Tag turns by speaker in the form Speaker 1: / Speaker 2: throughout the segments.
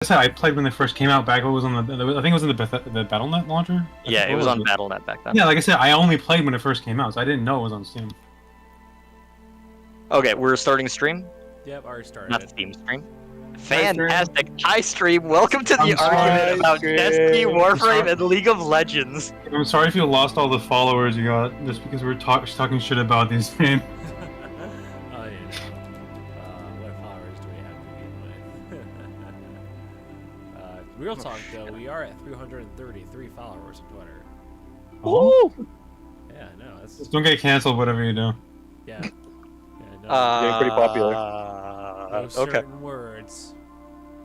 Speaker 1: I said I played when they first came out. Back when it was on the, I think it was in the BattleNet launcher.
Speaker 2: Yeah, it was on BattleNet back then.
Speaker 1: Yeah, like I said, I only played when it first came out, so I didn't know it was on Steam.
Speaker 2: Okay, we're starting stream.
Speaker 3: Yep, already started.
Speaker 2: Not Steam stream. Fantastic. Hi, stream. Welcome to the
Speaker 1: I'm
Speaker 2: argument about
Speaker 1: sorry.
Speaker 2: Destiny, Warframe, and League of Legends.
Speaker 1: I'm sorry if you lost all the followers you got just because we're talking shit about these games.
Speaker 3: Oh, yeah. What followers do we have to begin with? Real talk, though, we are at 333 followers on Twitter.
Speaker 1: Oh.
Speaker 3: Yeah, no, that's...
Speaker 1: Just don't get canceled, whatever you do.
Speaker 3: Yeah. No,
Speaker 4: Getting pretty popular.
Speaker 3: no certain words.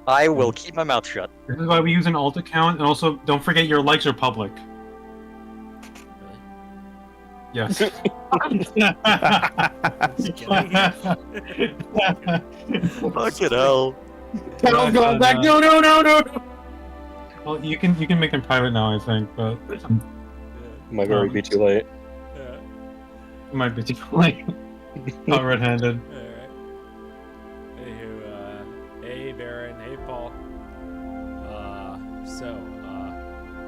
Speaker 2: I will keep my mouth shut.
Speaker 1: This is why we use an alt account, and also don't forget your likes are public.
Speaker 3: Really?
Speaker 1: Yes.
Speaker 2: Fucking hell.
Speaker 1: Go back. No. Well, you can make them private now, I think, but
Speaker 4: Might already be too late.
Speaker 3: Yeah.
Speaker 1: it might be too late. Not red-handed.
Speaker 3: Alright. Anywho, hey Baron, hey Paul.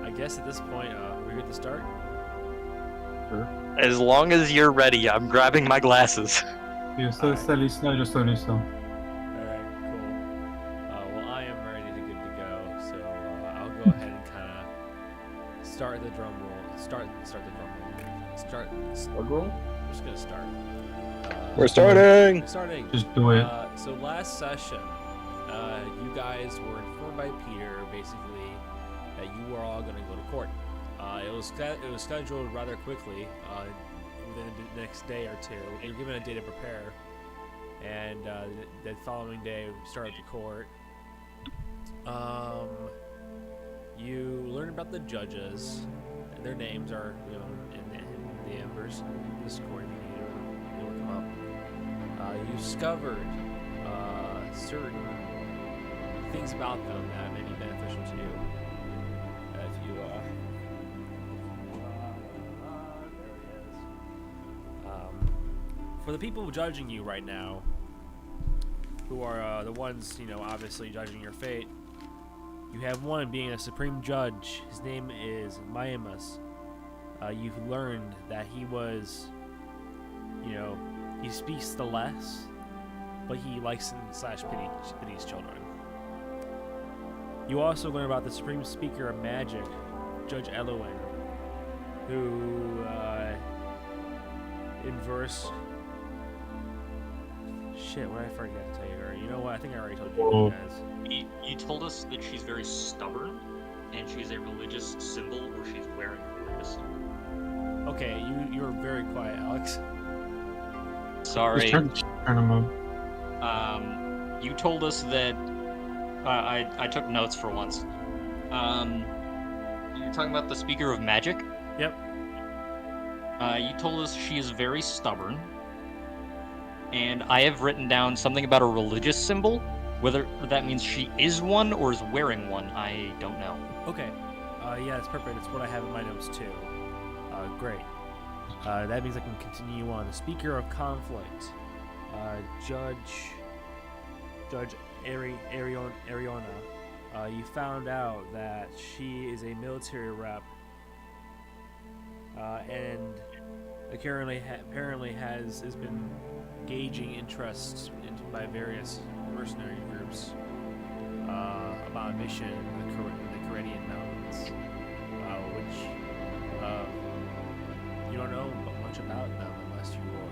Speaker 3: I guess at this point, we're good to start?
Speaker 1: Sure.
Speaker 2: As long as you're ready, I'm grabbing my glasses.
Speaker 1: Yo estoy listo.
Speaker 3: Alright, cool. Well, I am ready to good to go, so I'll go ahead and kind of start the drum roll. Start the drum roll. Start. I'm just gonna start.
Speaker 4: We're starting!
Speaker 3: We're starting.
Speaker 1: Just do it.
Speaker 3: So last session, you guys were informed by Peter, basically, that you were all going to go to court. It was scheduled rather quickly, within the next day or two. You were given a day to prepare, and the following day we started the court. You learned about the judges. And their names are, in the Embers. This court, if you need to look them up. You discovered certain things about them that may be beneficial to you. If you, there it is. For the people judging you right now, who are the ones, obviously judging your fate, you have one being a supreme judge. His name is Miamus. You've learned that he was, he speaks the less, but he likes and pities children. You also learn about the Supreme Speaker of Magic, Judge Elowen, who, in verse... Shit, what did I forget to tell you already? You know what? I think I already told you guys.
Speaker 5: You told us that she's very stubborn, and she's a religious symbol, or she's wearing a religious symbol.
Speaker 3: Okay, you were very quiet, Alex.
Speaker 5: Sorry.
Speaker 1: Turn them up.
Speaker 5: You told us that... I took notes for once. You're talking about the Speaker of Magic?
Speaker 3: Yep.
Speaker 5: You told us she is very stubborn. And I have written down something about a religious symbol. Whether that means she is one or is wearing one, I don't know.
Speaker 3: Okay. Yeah, it's perfect. It's what I have in my notes, too. Great. That means I can continue on. The Speaker of Conflict, Judge Ariona. You found out that she is a military rep, and apparently has been gauging interest by various mercenary groups about a mission in the Caribbean Mountains, which you don't know much about them unless you roll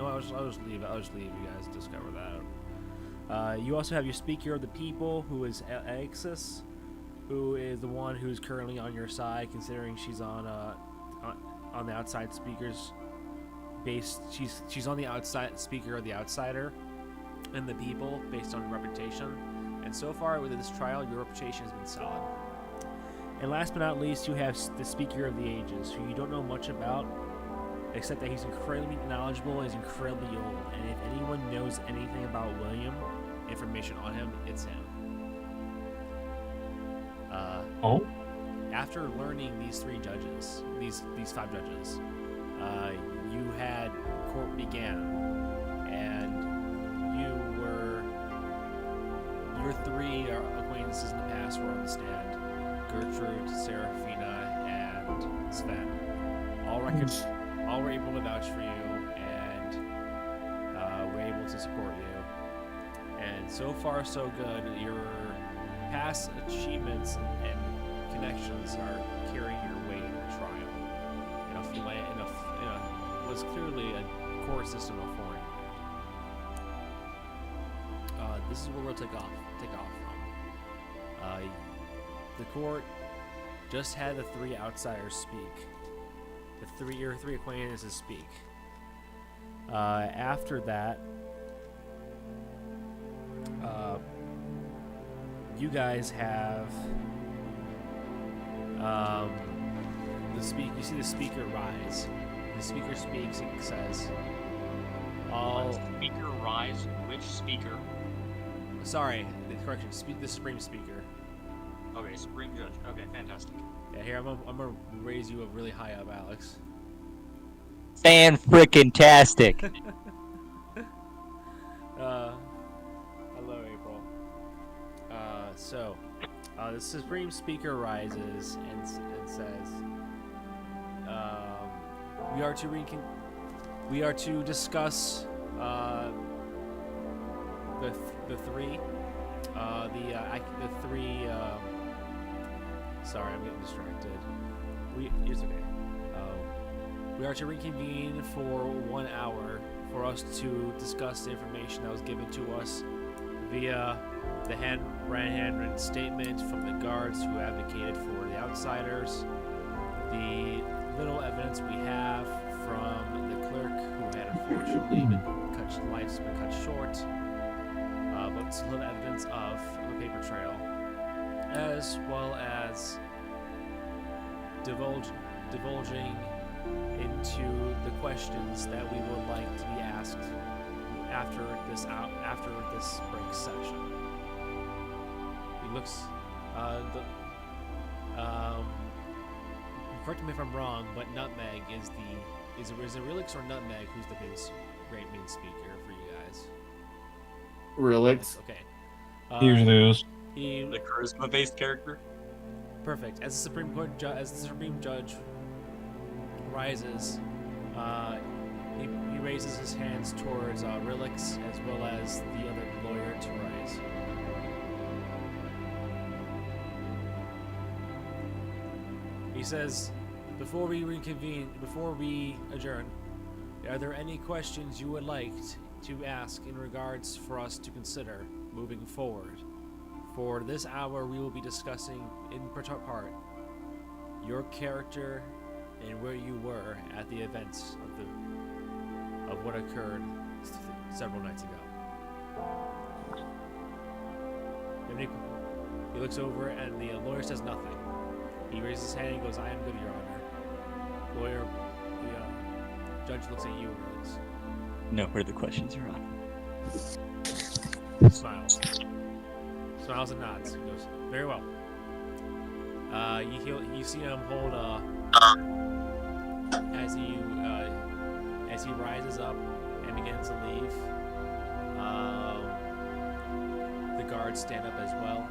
Speaker 3: like, I'll just leave you guys to discover that. You also have your Speaker of the People, who is Alexis, who is the one who's currently on your side, considering she's on the outside speakers based. She's on the outside Speaker of the Outsider and the People based on reputation. And so far with this trial, your reputation has been solid. And last but not least, you have the Speaker of the Ages, who you don't know much about, except that he's incredibly knowledgeable and he's incredibly old. And if anyone knows anything about William, information on him, it's him. After learning these three judges, these five judges, you had court began, and you were Your three acquaintances in the past were on the stand: Gertrude, Serafina, and Sven. All were able to vouch for you and were able to support you. And so far, so good. Your past achievements and connections are carrying your weight in the trial. Was clearly a court system of foreign land. This is where we'll take off from. The court just had the three outsiders speak. Your three acquaintances speak. After that, you guys have you see the speaker rise. The speaker speaks and says,
Speaker 5: Speaker rise? Which speaker?
Speaker 3: Sorry, correction. The Supreme Speaker.
Speaker 5: Okay, Supreme Judge. Okay, fantastic.
Speaker 3: Yeah, here, I'm gonna raise you up really high up, Alex.
Speaker 2: Fan-frickin-tastic.
Speaker 3: Hello, April. The Supreme Speaker rises and says, we are to discuss the three. Sorry, I'm getting distracted. It's okay. We are to reconvene for 1 hour for us to discuss the information that was given to us via the handwritten statement from the guards who advocated for the outsiders, the little evidence we have from the clerk who had unfortunately life's been cut short, but some little evidence of a paper trail, as well as divulging into the questions that we would like to be asked after this break session. He looks correct me if I'm wrong, but Nutmeg is it Relix or Nutmeg who's the main speaker for you guys?
Speaker 1: Relix.
Speaker 3: Okay.
Speaker 1: Usually is.
Speaker 5: The charisma-based character.
Speaker 3: Perfect. As the Supreme Judge rises, he raises his hands towards Relix as well as the other lawyer to rise. He says, before we adjourn, are there any questions you would like to ask in regards for us to consider moving forward? For this hour, we will be discussing in part your character and where you were at the events of what occurred several nights ago. He looks over and the lawyer says nothing. He raises his hand and goes, "I am good, Your Honor." Lawyer, the judge looks at you and relates.
Speaker 2: No further questions, Your Honor.
Speaker 3: Smiles and nods. He goes, "Very well." You see him hold as he rises up and begins to leave. The guards stand up as well,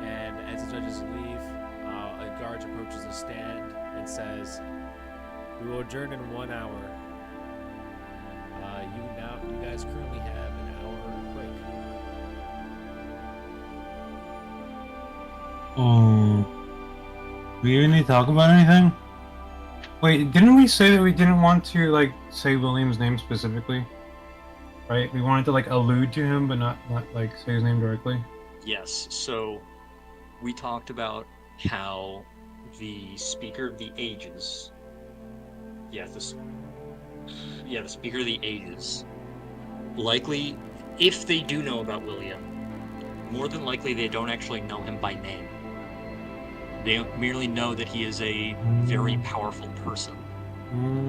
Speaker 3: and as the judges leave, a guard approaches the stand and says, "We will adjourn in 1 hour. You guys currently have an hour quick."
Speaker 1: Do we even need to talk about anything? Wait, didn't we say that we didn't want to say William's name specifically? Right? We wanted to allude to him, but not say his name directly.
Speaker 5: Yes. So we talked about how the Speaker of the Ages. The Speaker of the Ages. Likely, if they do know about William, more than likely they don't actually know him by name. They merely know that he is a very powerful person.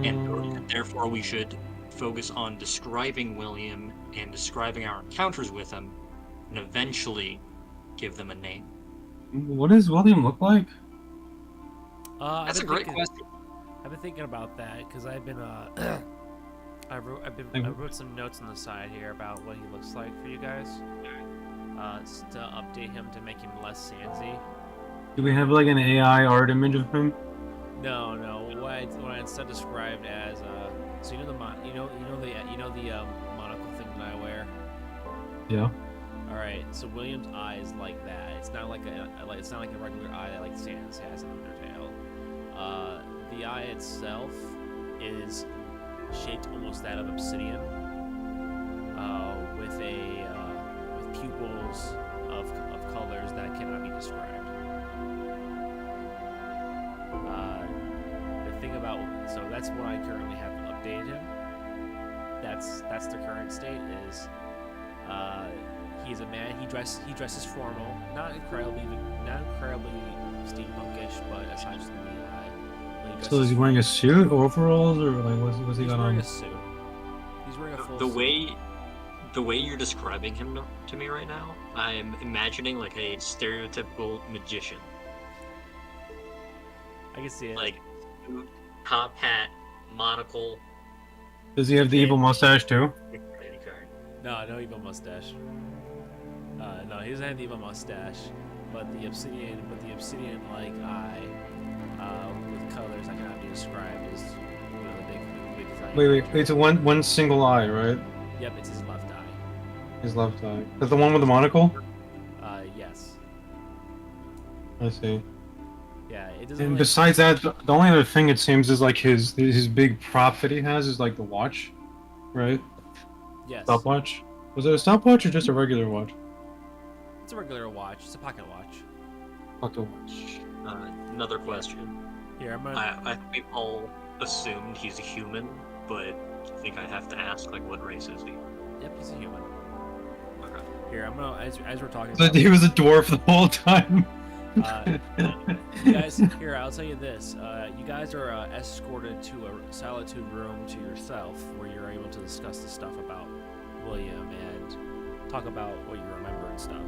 Speaker 5: And therefore we should focus on describing William and describing our encounters with him, and eventually give them a name.
Speaker 1: What does William look like?
Speaker 5: That's a great question.
Speaker 3: I've been thinking about that because I've been I wrote some notes on the side here about what he looks like for you guys. To update him to make him less Sansy.
Speaker 1: Do we have like an AI art image of him?
Speaker 3: No. What I instead described as so you know the monocle thing that I wear.
Speaker 1: Yeah.
Speaker 3: All right. So William's eye is like that. It's not like a regular eye that like Sans has in Undertale. The eye itself is shaped almost that of obsidian, with pupils of colors that cannot be described. The thing about so that's what I currently have updated him. That's the current state is he's a man. He dresses formal, not incredibly steampunkish, but aside from the eye.
Speaker 1: So is he wearing a suit, overalls, or like what's he got on?
Speaker 3: He's wearing a suit. He's wearing a full
Speaker 5: The
Speaker 3: suit.
Speaker 5: the way you're describing him to me right now, I'm imagining like a stereotypical magician.
Speaker 3: I can see it.
Speaker 5: Like top hat, monocle.
Speaker 1: Does he have the evil mustache too?
Speaker 3: No evil mustache. No, he doesn't have the evil mustache, but the obsidian like eye, with colors that cannot be described is the big thing.
Speaker 1: Wait, it's a one single eye, right?
Speaker 3: Yep, it's his left eye.
Speaker 1: His left eye. Is the one with the monocle?
Speaker 3: Yes.
Speaker 1: I see.
Speaker 3: Yeah, it doesn't.
Speaker 1: And
Speaker 3: Really...
Speaker 1: besides that, the only other thing it seems is like his big prop that he has is like the watch, right?
Speaker 3: Yes.
Speaker 1: Stopwatch. Was it a stopwatch or just a regular watch?
Speaker 3: It's a regular watch. It's a pocket watch.
Speaker 1: Pocket watch.
Speaker 5: Another question.
Speaker 3: Here, I'm gonna.
Speaker 5: I think we've all assumed he's a human, but I think I have to ask, like, what race is he?
Speaker 3: Yep, he's a human.
Speaker 5: Okay.
Speaker 3: Here, I'm gonna as we're talking.
Speaker 1: So he was a dwarf the whole time.
Speaker 3: You guys, here, I'll tell you this. You guys are escorted to a solitude room to yourself where you're able to discuss the stuff about William and talk about what you remember and stuff.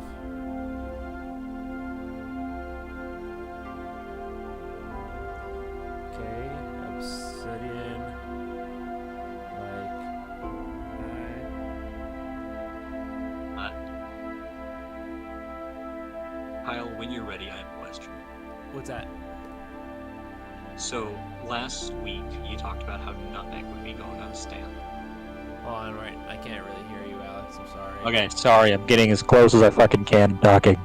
Speaker 3: Okay, obsidian, like that.
Speaker 5: Kyle, when you're ready, I have a question.
Speaker 3: What's that?
Speaker 5: So, last week, you talked about how Nutmeg would be going on a stand.
Speaker 3: Hold on, right. I can't really hear you, Alex. I'm sorry.
Speaker 2: Okay, sorry, I'm getting as close as I fucking can talking.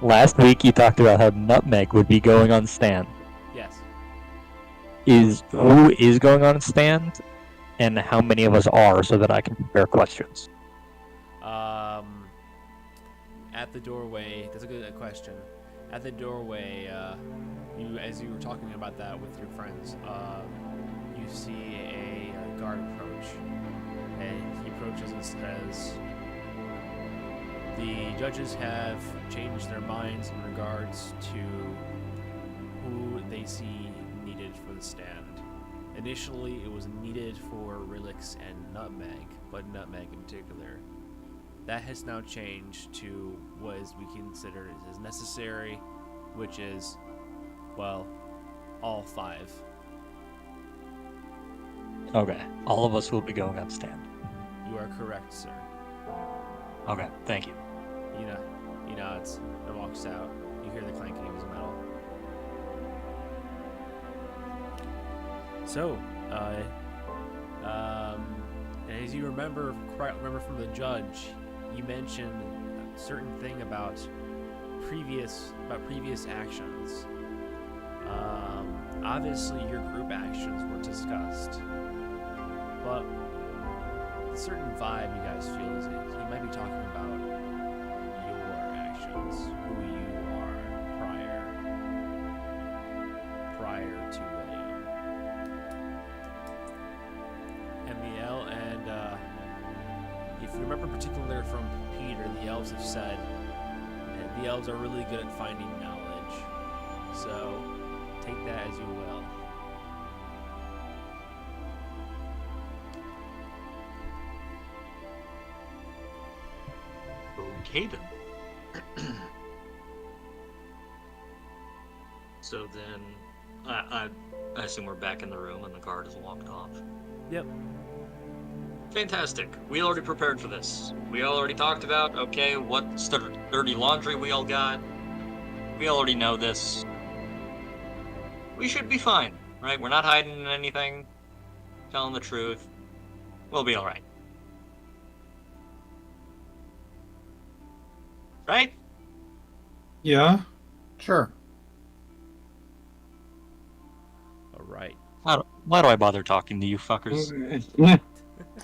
Speaker 2: Last week you talked about how Nutmeg would be going on stand.
Speaker 3: Yes.
Speaker 2: Who is going on stand, and how many of us are, so that I can prepare questions?
Speaker 3: At the doorway, that's a good question. At the doorway, as you were talking about that with your friends, you see a guard approach, and he approaches and says, "The judges have changed their minds in regards to who they see needed for the stand. Initially, it was needed for Relix and Nutmeg, but Nutmeg in particular. That has now changed to what is we consider as necessary, which is, well, all 5.
Speaker 2: Okay, all of us will be going on stand.
Speaker 3: You are correct, sir."
Speaker 2: Okay, thank you.
Speaker 3: He nods and walks out. You hear the clanking of his metal. So, as you remember from the judge, you mentioned a certain thing about previous actions. Obviously, your group actions were discussed, but a certain vibe you guys feel is he might be talking about your actions, who you are prior to William. And if you remember particularly from Peter, the elves have said that the elves are really good at finding knowledge. So take that as you will.
Speaker 5: Okay then. So then, I assume we're back in the room and the guard has walked off.
Speaker 3: Yep.
Speaker 5: Fantastic. We already prepared for this. We already talked about, okay, what dirty laundry we all got. We already know this. We should be fine, right? We're not hiding anything. Telling the truth. We'll be alright. Right?
Speaker 1: Yeah.
Speaker 6: Sure.
Speaker 3: All right.
Speaker 5: Why do I bother talking to you fuckers?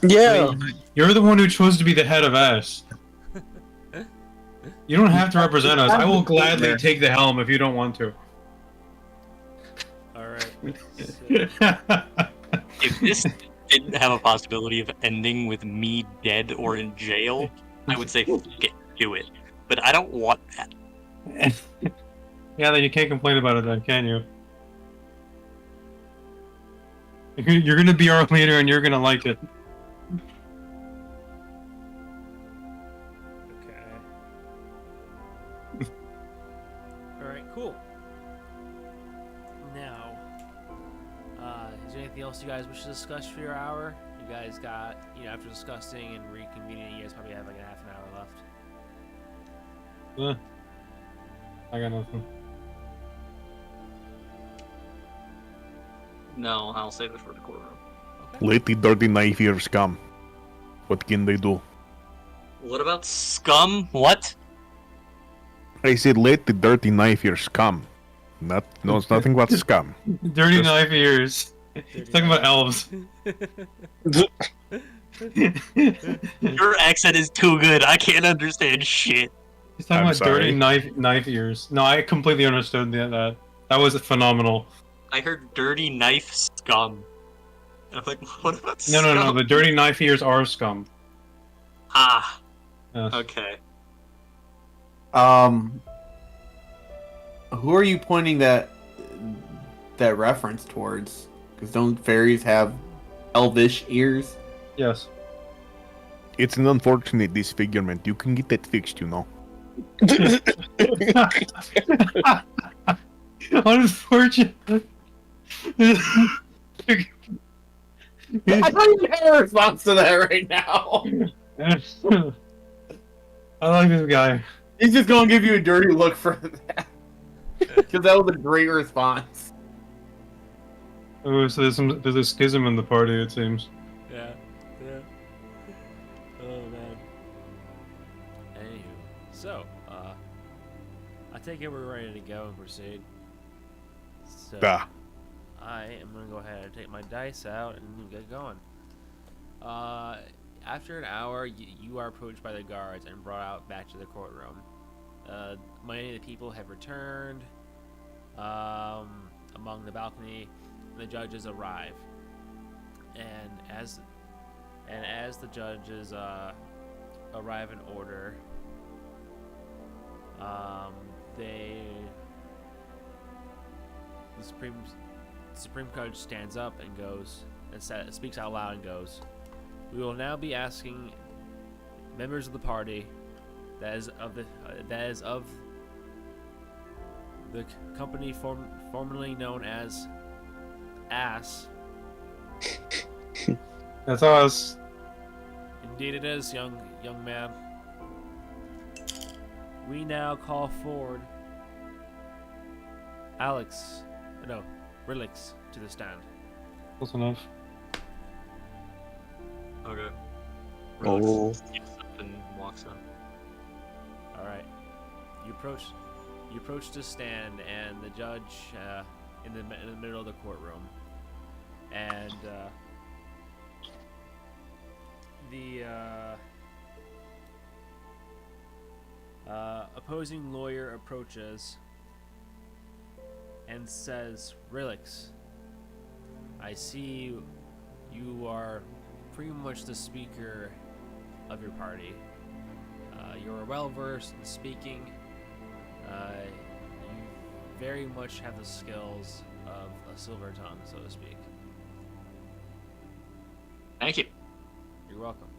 Speaker 4: Yeah.
Speaker 1: You're the one who chose to be the head of S. You don't have to represent us. I will gladly take the helm if you don't want to.
Speaker 3: All right.
Speaker 5: If this didn't have a possibility of ending with me dead or in jail, I would say fuck it, do it. But I don't want that.
Speaker 1: Yeah, then you can't complain about it then, can you? You're gonna be our leader and you're gonna like it.
Speaker 3: Okay. Alright, cool. Now, is there anything else you guys wish to discuss for your hour? You guys got, after discussing and reconvening, you guys probably have like a half an hour left.
Speaker 1: I got nothing.
Speaker 5: No, I'll save it for the courtroom.
Speaker 3: Okay.
Speaker 7: Let the dirty knife ears come. What can they do?
Speaker 5: What about scum? What?
Speaker 7: I said let the dirty knife ears come. No, it's nothing but scum.
Speaker 1: Dirty
Speaker 7: Just-
Speaker 1: knife ears. He's talking about elves.
Speaker 5: Your accent is too good. I can't understand shit.
Speaker 1: He's talking
Speaker 7: I'm
Speaker 1: about dirty
Speaker 7: sorry.
Speaker 1: knife ears. No, I completely understood that. That was phenomenal.
Speaker 5: I heard dirty knife scum. And I'm like, what about
Speaker 1: No,
Speaker 5: scum?
Speaker 1: no. The dirty knife ears are scum.
Speaker 5: Ah,
Speaker 1: Yes.
Speaker 5: okay.
Speaker 6: Who are you pointing that reference towards? Because don't fairies have elvish ears?
Speaker 1: Yes.
Speaker 7: It's an unfortunate disfigurement. You can get that fixed, you know.
Speaker 1: Unfortunate.
Speaker 6: I don't even have a response to that right now.
Speaker 1: I like this guy.
Speaker 6: He's just gonna give you a dirty look for that. Because that was a great response.
Speaker 1: Oh, so there's a schism in the party, it seems.
Speaker 3: Yeah. Oh man. Anywho, so I take it we're ready to go and proceed. So I am gonna go ahead and take my dice out and get going. After an hour, you are approached by the guards and brought out back to the courtroom. Many of the people have returned. Among the balcony, the judges arrive, and as the judges arrive in order, the Supreme Judge stands up and goes and speaks out loud and goes, "We will now be asking members of the party that is of the company formerly known as Ass."
Speaker 1: That's us.
Speaker 3: Indeed it is, young man. We now call forward Relix to the stand.
Speaker 1: Close enough.
Speaker 5: Okay.
Speaker 4: Oh.
Speaker 5: And walks up.
Speaker 3: Alright. You approach the stand and the judge in the middle of the courtroom. And the opposing lawyer approaches and says, "Relix, I see you are pretty much the speaker of your party. You're well versed in speaking. You very much have the skills of a silver tongue, so to speak."
Speaker 5: Thank you.
Speaker 3: You're welcome.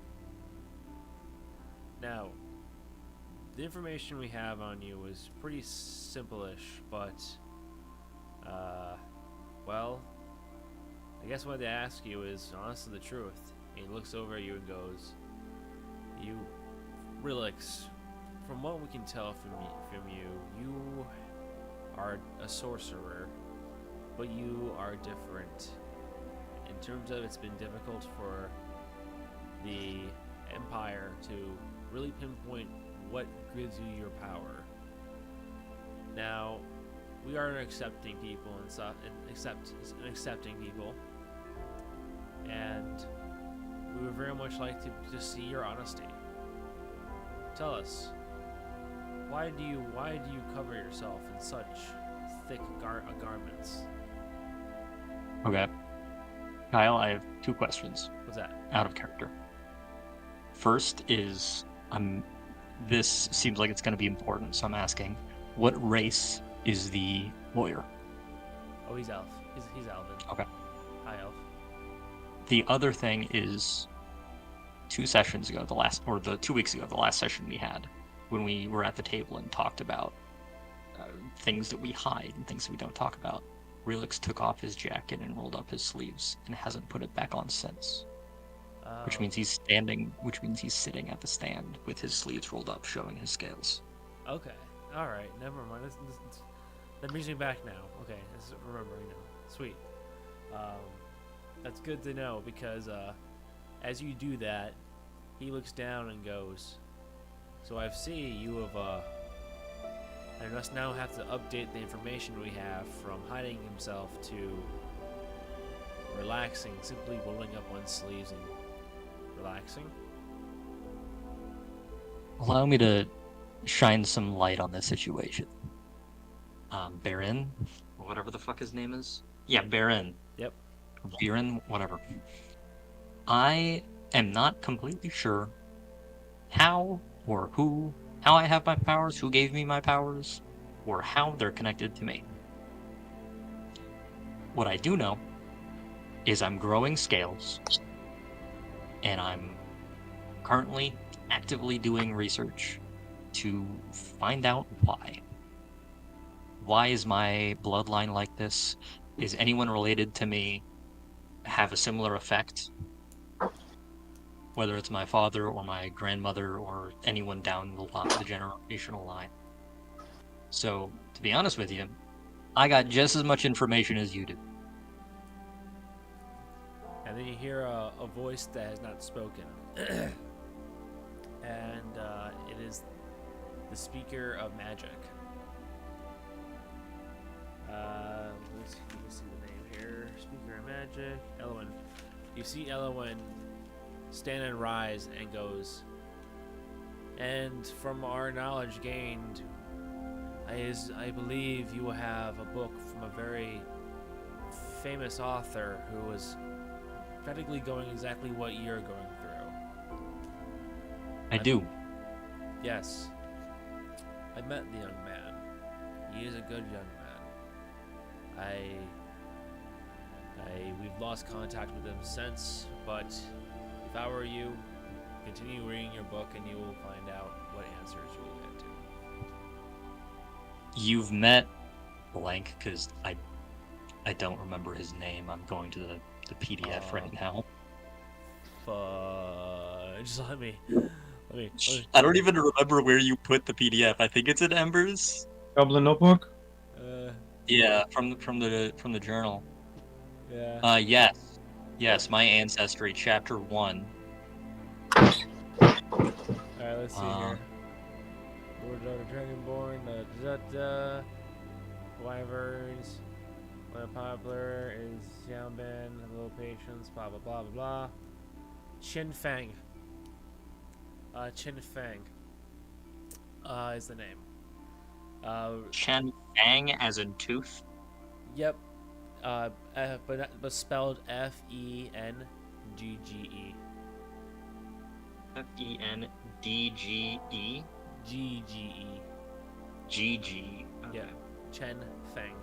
Speaker 3: Now, the information we have on you is pretty simple-ish, but, well, I guess what they ask you is honestly the truth. He looks over at you and goes, "You, Relix, from what we can tell from you, you are a sorcerer, but you are different. In terms of, it's been difficult for the Empire to really pinpoint what gives you your power. Now, we are accepting people accepting people, and we would very much like to see your honesty. Tell us, why do you cover yourself in such thick garments?"
Speaker 5: Okay. Kyle, I have 2 questions.
Speaker 3: What's that?
Speaker 5: Out of character. First is, this seems like it's going to be important, so I'm asking, what race is the lawyer?
Speaker 3: Oh, he's elf. He's elven.
Speaker 5: Okay.
Speaker 3: High elf.
Speaker 5: The other thing is, 2 sessions ago, 2 weeks ago, the last session we had, when we were at the table and talked about things that we hide and things that we don't talk about, Relix took off his jacket and rolled up his sleeves and hasn't put it back on since. Which means he's sitting at the stand with his sleeves rolled up, showing his scales.
Speaker 3: Okay. All right. Never mind. That brings me back now. Okay. This is remembering now. Sweet. That's good to know because as you do that, he looks down and goes, "So I see you have I must now have to update the information we have from hiding himself to relaxing, simply rolling up one's sleeves and relaxing."
Speaker 5: Allow me to shine some light on this situation. Baron, whatever the fuck his name is. Yeah, Baron.
Speaker 3: Yep.
Speaker 5: Baron, whatever. I am not completely sure how I have my powers, who gave me my powers, or how they're connected to me. What I do know is I'm growing scales, and I'm currently actively doing research to find out why. Why is my bloodline like this? Is anyone related to me have a similar effect? Whether it's my father or my grandmother or anyone down the generational line. So, to be honest with you, I got just as much information as you do.
Speaker 3: And then you hear a voice that has not spoken. And it is the speaker of magic. Let's see, you can see the name here. Speaker of magic, Elwyn. You see Elwyn stand and rise and goes, "And from our knowledge gained, I believe you will have a book from a very famous author who was practically going exactly what you're going through."
Speaker 5: I do.
Speaker 3: Yes. I met the young man. He is a good young man. We've lost contact with him since, but if I were you, continue reading your book and you will find out what answers you will get to.
Speaker 5: You've met blank, because I don't remember his name. I'm going to the PDF right now.
Speaker 3: Just let me.
Speaker 5: I don't even remember where you put the PDF. I think it's in Embers.
Speaker 1: Goblin Notebook?
Speaker 5: Yeah, from the journal.
Speaker 3: Yeah.
Speaker 5: Yes, my ancestry, chapter 1.
Speaker 3: Alright, let's see here. Lord of the Dragonborn, Wyverns, when popular is Xiaobin, low patience, blah blah blah blah blah. Qin Fang. Qin Fang. Is the name.
Speaker 5: Chen Fang, as in tooth.
Speaker 3: Yep. But spelled F-E-N-G-G-E.
Speaker 5: F-E-N-D-G-E?
Speaker 3: G-G-E.
Speaker 5: G-G. Okay.
Speaker 3: Yeah. Chen Fang.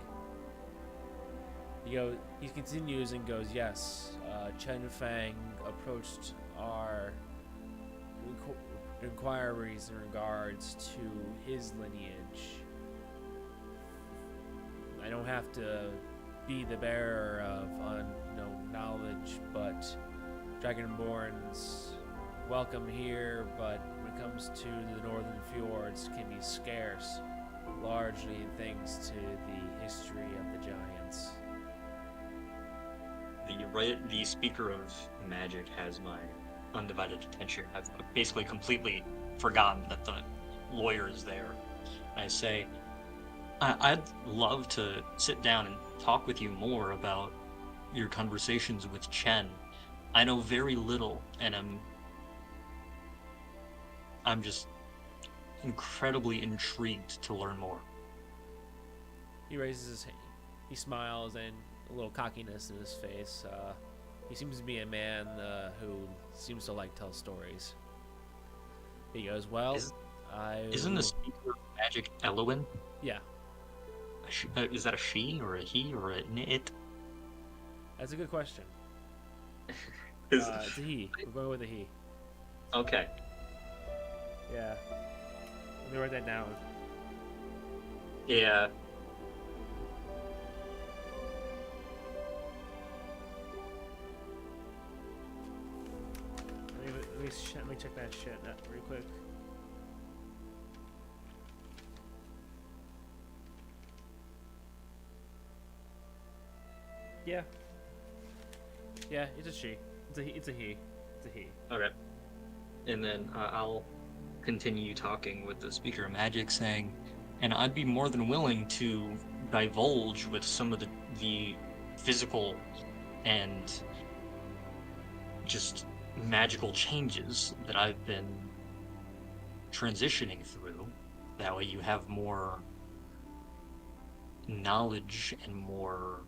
Speaker 3: He continues and goes, "Yes, Chen Fang approached our inquiries in regards to his lineage. I don't have to be the bearer of knowledge, but Dragonborns welcome here, but when it comes to the northern fjords, can be scarce, largely thanks to the history of the giants.
Speaker 5: The speaker of magic has my undivided attention. I've basically completely forgotten that the lawyer is there. I say, I'd love to sit down and talk with you more about your conversations with Chen. I know very little, and I'm just incredibly intrigued to learn more.
Speaker 3: He raises his hand. He smiles and a little cockiness in his face. He seems to be a man who seems to like tell stories. He goes, well,
Speaker 5: Isn't the speaker of magic Elowen?
Speaker 3: Yeah.
Speaker 5: Is that a she, or a he, or a it?
Speaker 3: That's a good question. It's a he. We're going with a he.
Speaker 5: Okay.
Speaker 3: Yeah. Let me write that down.
Speaker 5: Yeah.
Speaker 3: Let me check that shit out real quick. Yeah. Yeah, it's a she. It's a he. It's a he. It's a he.
Speaker 5: Okay. And then I'll continue talking with the speaker of magic, saying, and I'd be more than willing to divulge with some of the physical and just magical changes that I've been transitioning through. That way you have more knowledge and more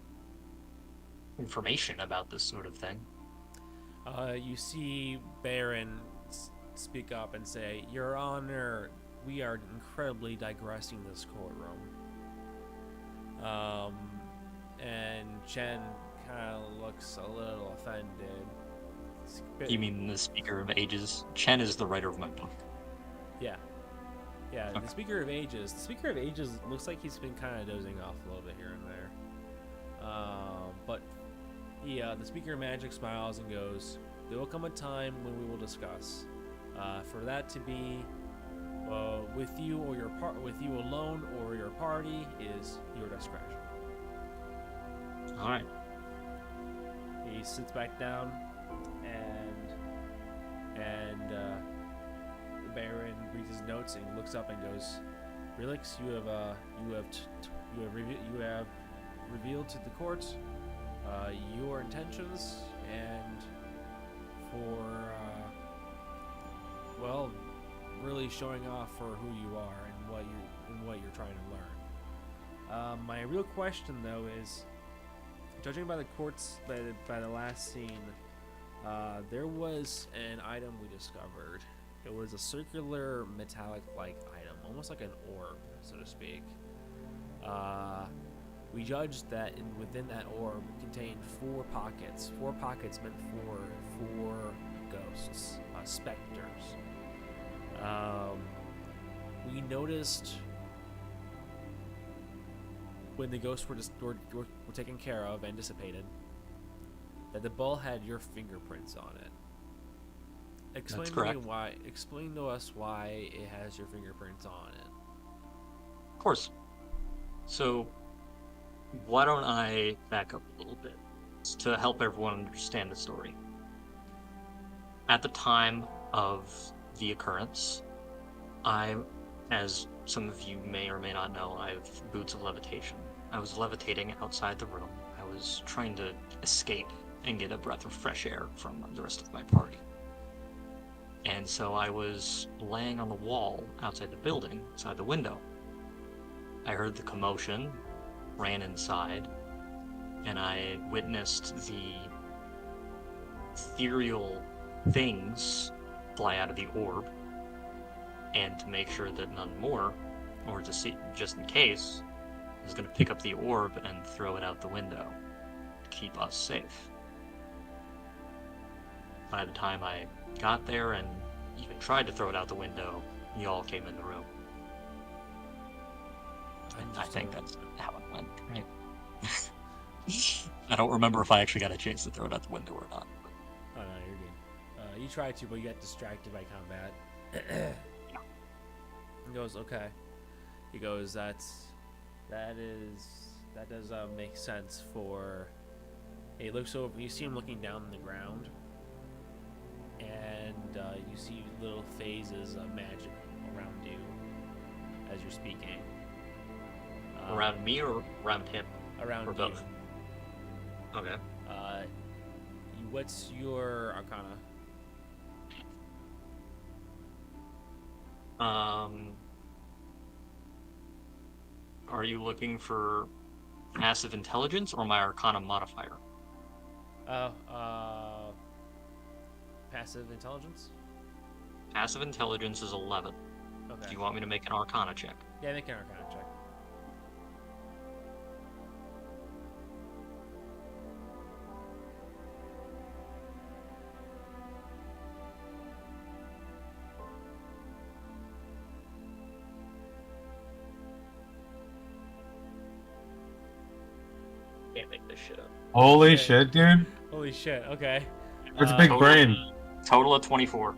Speaker 5: information about this sort of thing.
Speaker 3: You see Baron speak up and say, Your Honor, we are incredibly digressing this courtroom. And Chen kind of looks a little offended.
Speaker 5: You mean the Speaker of Ages? Chen is the writer of my book.
Speaker 3: Yeah. Yeah,
Speaker 5: Okay.
Speaker 3: The Speaker of Ages looks like he's been kind of dozing off a little bit here and there. But the Speaker of Magic smiles and goes, there will come a time when we will discuss. For that to be with you or with you alone or your party is your discretion.
Speaker 5: All right.
Speaker 3: He sits back down, and the Baron reads his notes and looks up and goes, "Relix, you have revealed to the court your intentions and for really showing off for who you are and what you're trying to learn. My real question though is, judging by the courts by the last scene, there was an item we discovered. It was a circular metallic-like item, almost like an orb, so to speak. We judged that within that orb contained 4 pockets. 4 pockets meant for 4 ghosts, specters. We noticed when the ghosts were taken care of and dissipated that the ball had your fingerprints on it. Explain to us why it has your fingerprints on it.
Speaker 5: Of course. So, why don't I back up a little bit to help everyone understand the story. At the time of the occurrence, as some of you may or may not know, I have boots of levitation. I was levitating outside the room. I was trying to escape and get a breath of fresh air from the rest of my party. And so I was laying on the wall outside the building, outside the window. I heard the commotion, ran inside, and I witnessed the ethereal things fly out of the orb. And to make sure that none more, or to see, just in case, I was going to pick up the orb and throw it out the window to keep us safe. By the time I got there and even tried to throw it out the window, you all came in the room. I think that's how it went, right? I don't remember if I actually got a chance to throw it out the window or not.
Speaker 3: Oh no, you're good. you tried to, but you got distracted by combat. He goes, okay. He goes, that does make sense for. He looks over. You see him looking down on the ground, and you see little phases of magic around you as you're speaking.
Speaker 5: Around me or around him?
Speaker 3: Around
Speaker 5: or
Speaker 3: you.
Speaker 5: both? Okay.
Speaker 3: What's your Arcana?
Speaker 5: Are you looking for passive intelligence or my Arcana modifier?
Speaker 3: Passive intelligence?
Speaker 5: Passive intelligence is 11.
Speaker 3: Okay.
Speaker 5: Do you want me to make an Arcana check?
Speaker 3: Yeah, make an Arcana check.
Speaker 5: Can't make this shit up.
Speaker 1: Holy shit, dude.
Speaker 3: Holy shit, okay.
Speaker 1: It's a big
Speaker 5: Total-
Speaker 1: brain.
Speaker 5: Total of 24.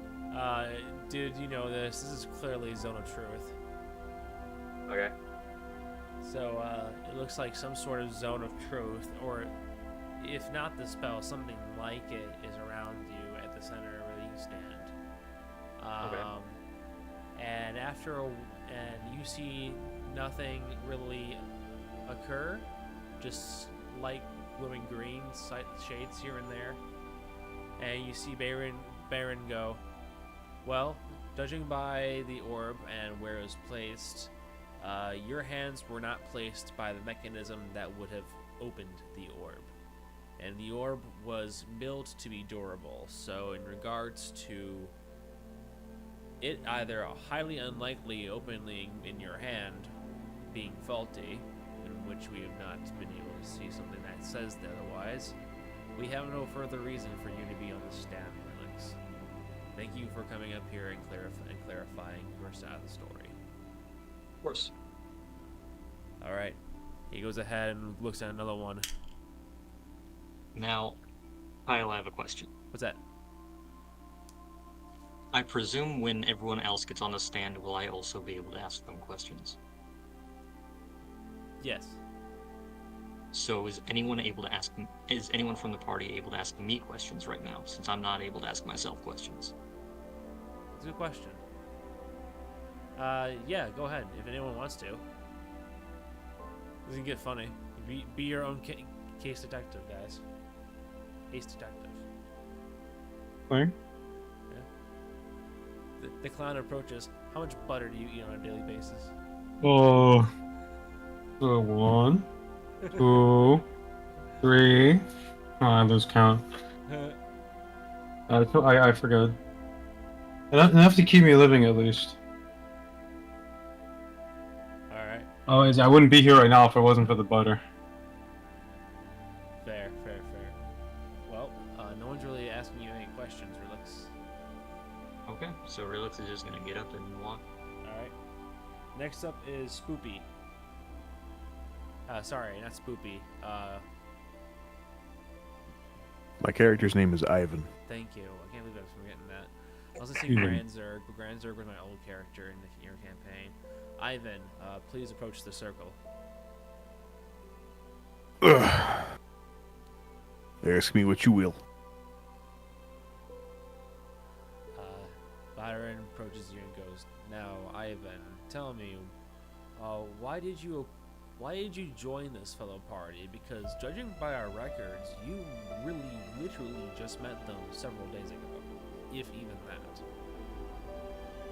Speaker 3: Dude, you know this. This is clearly Zone of Truth.
Speaker 5: Okay.
Speaker 3: So, it looks like some sort of Zone of Truth, or if not the spell, something like it is around you at the center where you stand. And and you see nothing really occur, just light glowing green shades here and there. And you see Baron go, well, judging by the orb and where it was placed, your hands were not placed by the mechanism that would have opened the orb. And the orb was built to be durable, so in regards to it either highly unlikely opening in your hand being faulty, in which we have not been able to see something that says otherwise, we have no further reason for you to be on the stand, Relix. Thank you for coming up here and clarifying your side of the story.
Speaker 5: Of course.
Speaker 3: Alright. He goes ahead and looks at another one.
Speaker 5: Now, Kyle, I have a question.
Speaker 3: What's that?
Speaker 5: I presume when everyone else gets on the stand, will I also be able to ask them questions?
Speaker 3: Yes.
Speaker 5: So is anyone from the party able to ask me questions right now, since I'm not able to ask myself questions?
Speaker 3: It's a good question. Yeah, go ahead, if anyone wants to. This can get funny. Be your own case detective, guys. Case detective.
Speaker 1: Where?
Speaker 3: The clown approaches. How much butter do you eat on a daily basis?
Speaker 1: Oh. So 1, 2, 3. Oh, I lose count. I forgot. Enough to keep me living, at least.
Speaker 3: Alright.
Speaker 1: Oh, I wouldn't be here right now if it wasn't for the butter.
Speaker 3: Fair. Well, no one's really asking you any questions, Relix.
Speaker 5: Okay, so Relix is just gonna get up and walk.
Speaker 3: Alright. Next up is Spoopy. Sorry, not Spoopy.
Speaker 7: My character's name is Ivan.
Speaker 3: Thank you. I can't believe I was forgetting that. I was saying Granzerg, but Granzerg was my old character in your campaign. Ivan, please approach the circle.
Speaker 7: Ugh. Ask me what you will.
Speaker 3: Byron approaches you and goes, "Now, Ivan, tell me, why did you join this fellow party? Because judging by our records, you really, literally just met them several days ago, if even that."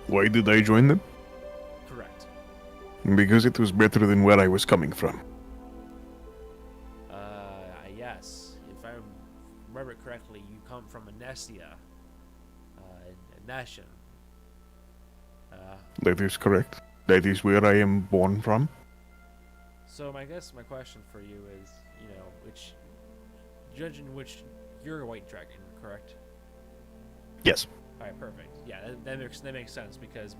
Speaker 7: Why did I join them?
Speaker 3: Correct.
Speaker 7: Because it was better than where I was coming from.
Speaker 3: Yes. If I remember it correctly, you come from Anesia, Nation.
Speaker 7: That is correct. That is where I am born from.
Speaker 3: So my question for you is, judging which you're a white dragon, correct?
Speaker 7: Yes.
Speaker 3: All right, perfect. Yeah, that makes sense because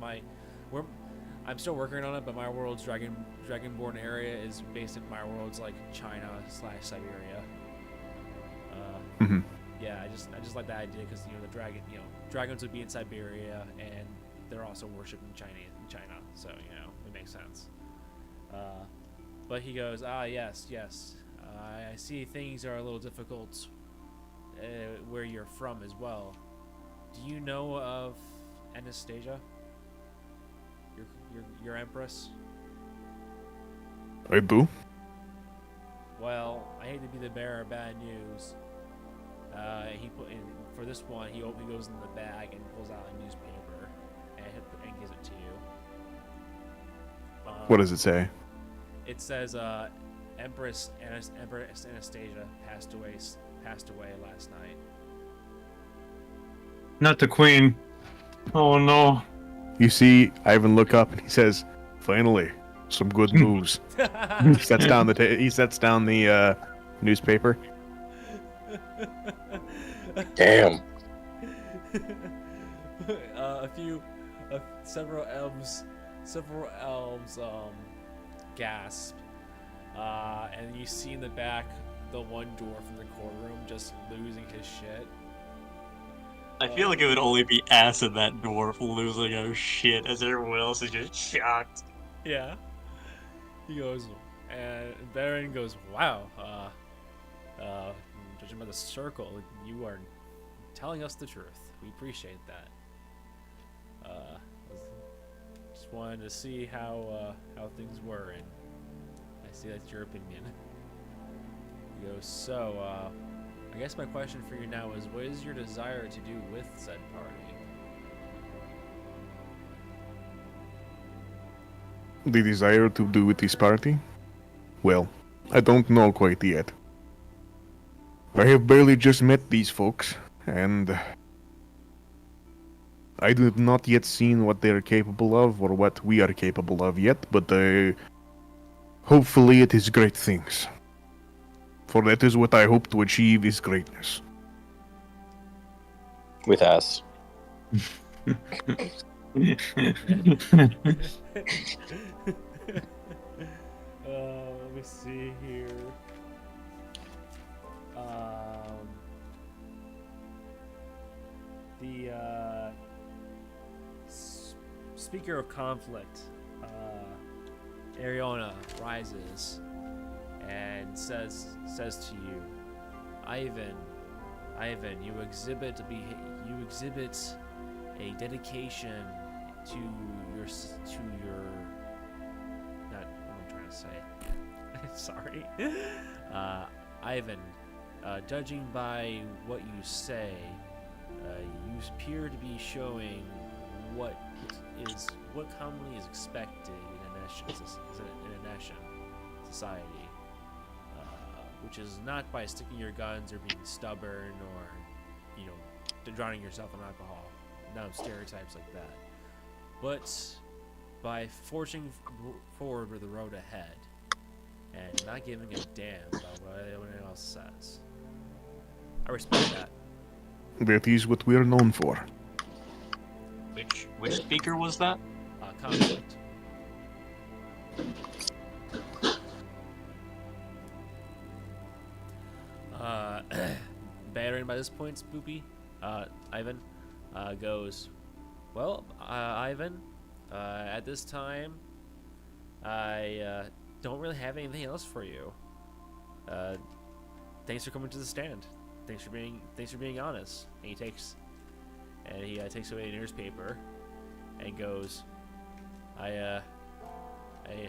Speaker 3: I'm still working on it, but my world's dragonborn area is based in my world's like China/Siberia. Yeah, I just like that idea because the dragon, dragons would be in Siberia and they're also worshipped in China, so it makes sense. But he goes, yes. I see things are a little difficult where you're from as well. Do you know of Anastasia? Your empress?
Speaker 7: I do.
Speaker 3: Well, I hate to be the bearer of bad news. He put in for this one. He goes in the bag and pulls out a newspaper and gives it to you.
Speaker 7: What does it say?
Speaker 3: It says, Empress Anastasia passed away last night.
Speaker 1: Not the queen. Oh no.
Speaker 7: You see Ivan look up and he says, "Finally, some good news." He sets down the newspaper.
Speaker 4: Damn.
Speaker 3: Several elves gasp, and you see in the back the one dwarf from the courtroom just losing his shit.
Speaker 5: I feel like it would only be ass in that dwarf losing his shit as everyone else is just shocked.
Speaker 3: Yeah. He goes, and Baron goes, "Wow, judging by the circle, you are telling us the truth. We appreciate that. Just wanted to see how things were, and I see that's your opinion." He goes, "So, I guess my question for you now is, what is your desire to do with said party?"
Speaker 7: The desire to do with this party? Well, I don't know quite yet. I have barely just met these folks, and I have not yet seen what they are capable of or what we are capable of yet, but hopefully it is great things. For that is what I hope to achieve, is greatness.
Speaker 4: With us.
Speaker 3: Let me see here. The speaker of conflict, Ariona, rises and says to you, Ivan, you exhibit a dedication to your not what am I trying to say? Sorry. Ivan, judging by what you say, you appear to be showing what commonly is expected in a nation society, which is not by sticking your guns or being stubborn or, drowning yourself in alcohol. No stereotypes like that. But by forging forward with the road ahead and not giving a damn about what anyone else says. I respect that.
Speaker 7: That is what we are known for.
Speaker 5: Which speaker was that?
Speaker 3: Conflict. Baron by this point, Spoopy, Ivan, goes, well, Ivan, at this time, I don't really have anything else for you. Thanks for coming to the stand. Thanks for being honest. And he takes away a newspaper and goes, I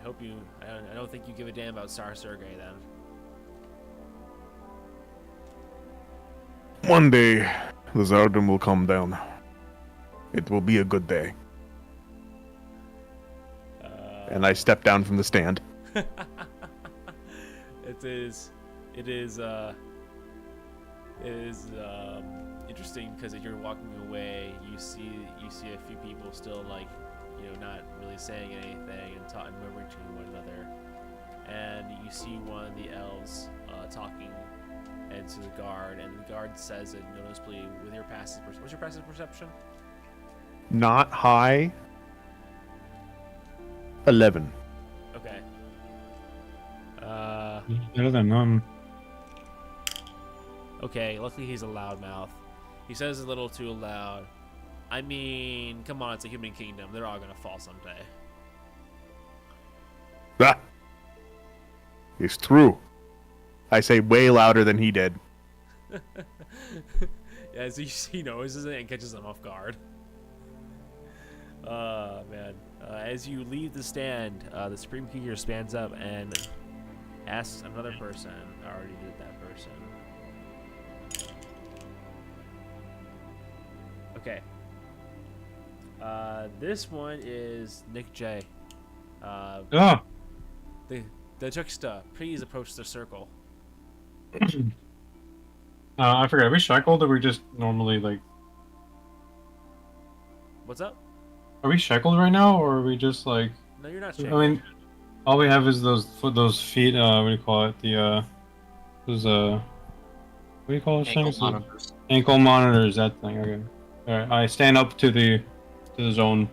Speaker 3: hope you. I don't think you give a damn about Tsar Sergei then.
Speaker 7: One day, the Tsardom will come down. It will be a good day. And I step down from the stand.
Speaker 3: It is interesting because as you're walking away, you see a few people still not really saying anything and murmuring to one another, and you see one of the elves talking and to the guard, and the guard says it noticeably with your passive. What's your passive perception?
Speaker 7: Not high. 11.
Speaker 3: Okay.
Speaker 1: Better than none.
Speaker 3: Okay, luckily he's a loudmouth. He says a little too loud. I mean, come on, it's a human kingdom. They're all gonna fall someday.
Speaker 7: Ah, it's true. I say way louder than he did.
Speaker 3: Yeah, so he notices it and catches them off guard. Man. As you leave the stand, the Supreme Keeper stands up and asks another person. I already did that person. Okay. This one is Nick J.
Speaker 1: Oh.
Speaker 3: The trickster, please approach the circle.
Speaker 1: I forgot. Are we shackled or are we just normally like?
Speaker 3: What's up?
Speaker 1: Are we shackled right now or are we just like?
Speaker 3: No, you're not
Speaker 1: I
Speaker 3: shackled.
Speaker 1: mean, all we have is those feet. What do you call it? The those what do you call those
Speaker 5: Ankle
Speaker 1: things?
Speaker 5: monitors.
Speaker 1: Ankle monitors. That thing. Okay. All right. I stand up to the zone.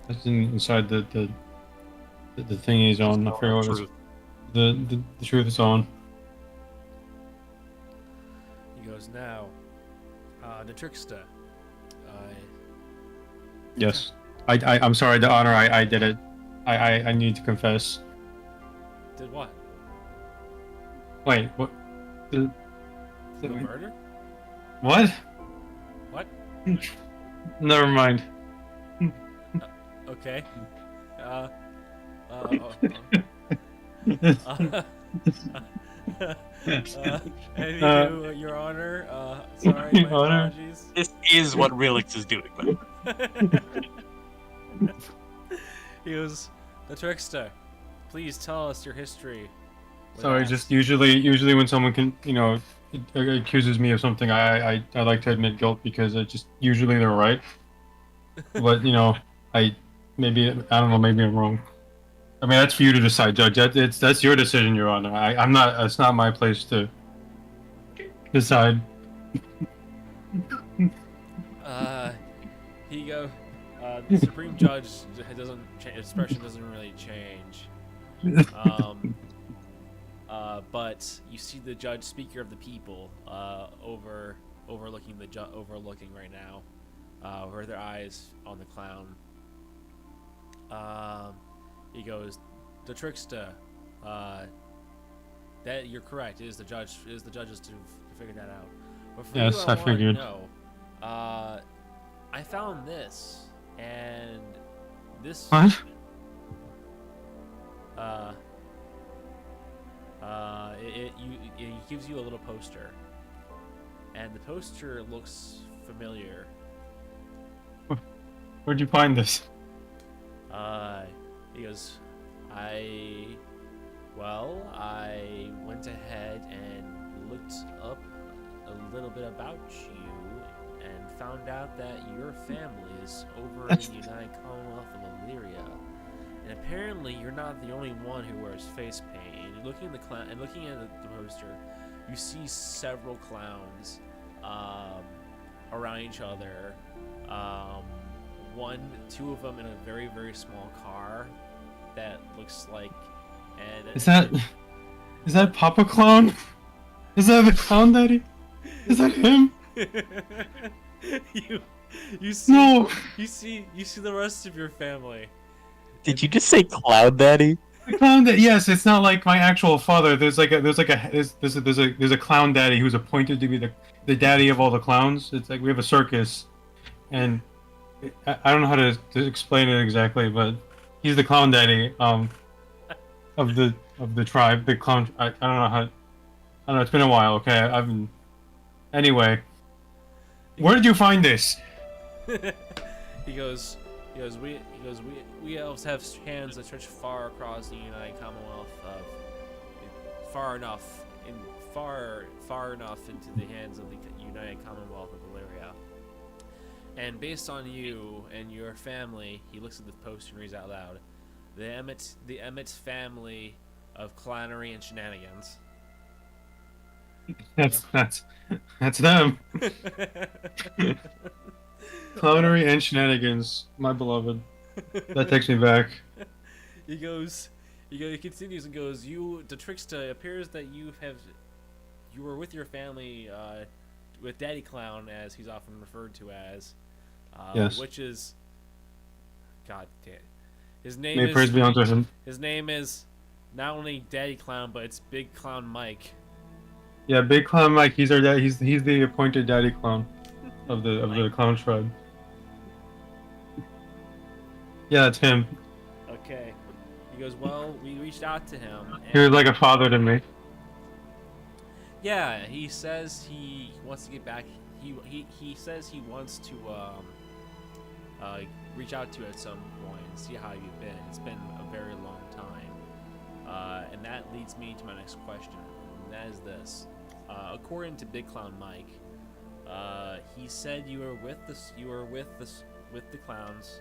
Speaker 1: That's inside the thingy zone. I forget what it's. The truth zone.
Speaker 3: He goes, now, the trickster.
Speaker 1: Yes. I'm sorry. The honor. I did it. I need to confess.
Speaker 3: Did what?
Speaker 1: Wait. What?
Speaker 3: The murder?
Speaker 1: What?
Speaker 3: What?
Speaker 1: Never mind.
Speaker 3: Okay. Anywho, Your Honor, sorry, my
Speaker 1: Honor?
Speaker 3: apologies.
Speaker 5: This is what Relix is doing, but
Speaker 3: He was the trickster. Please tell us your history.
Speaker 1: Sorry. Just usually when someone accuses me of something, I like to admit guilt because it just usually they're right. But I don't know. Maybe I'm wrong. I mean, that's for you to decide, Judge. That's your decision, Your Honor. I'm not. It's not my place to decide.
Speaker 3: The Supreme Judge doesn't. Expression doesn't really change. But you see the Judge, Speaker of the People, overlooking right now, with their eyes on the clown. He goes, the trickster. That you're correct. It is the judge. It is the judges to figure that out. But for
Speaker 1: Yes,
Speaker 3: you,
Speaker 1: I
Speaker 3: wanna
Speaker 1: figured.
Speaker 3: know, I found this, and this.
Speaker 1: What?
Speaker 3: It gives you a little poster, and the poster looks familiar.
Speaker 1: Where'd you find this?
Speaker 3: He goes, I went ahead and looked up a little bit about you and found out that your family is over in the United Commonwealth of Illyria. And apparently you're not the only one who wears face paint. And looking at the poster, you see several clowns around each other. Two of them in a very, very small car that looks like.
Speaker 1: Is that Papa Clown? Is that the Clown Daddy? Is that him?
Speaker 3: you see
Speaker 1: No.
Speaker 3: you see the rest of your family.
Speaker 2: Did you just say Cloud Daddy?
Speaker 1: The Clown Daddy. Yes, it's not like my actual father. There's a Clown Daddy who's appointed to be the daddy of all the clowns. It's like we have a circus, and I don't know how to explain it exactly, but he's the Clown Daddy of the tribe. The clown. I don't know how. I don't know. It's been a while. Okay. Anyway. Where did you find this?
Speaker 3: He goes. We elves have hands that stretch far across the United Commonwealth of far enough into the hands of the United Commonwealth of Illyria. And based on you and your family, he looks at the poster and reads out loud, the Emmett family of clownery and shenanigans.
Speaker 1: That's them. Clownery and shenanigans, my beloved. That takes me back.
Speaker 3: He continues and goes, the trickster, appears that you have you were with your family, with Daddy Clown, as he's often referred to as.
Speaker 1: Yes.
Speaker 3: Which is, God damn, his name
Speaker 1: May
Speaker 3: is.
Speaker 1: praise be unto him.
Speaker 3: His name is not only Daddy Clown, but it's Big Clown Mike.
Speaker 1: Yeah, Big Clown Mike. He's our dad. He's the appointed daddy clown of the clown tribe. Yeah, that's him.
Speaker 3: Okay. He goes, well, we reached out to him.
Speaker 1: He was like a father to me.
Speaker 3: Yeah, he says he wants to get back. He says he wants to reach out to you at some point and see how you've been. It's been a very long time. And that leads me to my next question. And that is this. According to Big Clown Mike, he said you were with the clowns.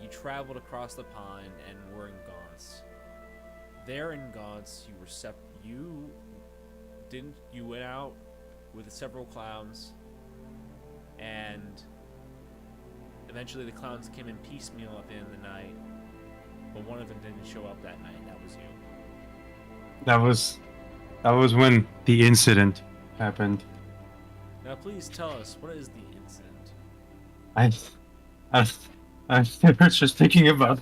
Speaker 3: You traveled across the pond and were in Gaunts. There in Gaunts, you went out with several clowns, and eventually the clowns came in piecemeal at the end of the night, but one of them didn't show up that night. That was you.
Speaker 1: That was when the incident happened.
Speaker 3: Now, please tell us, what is the incident?
Speaker 1: I was just thinking about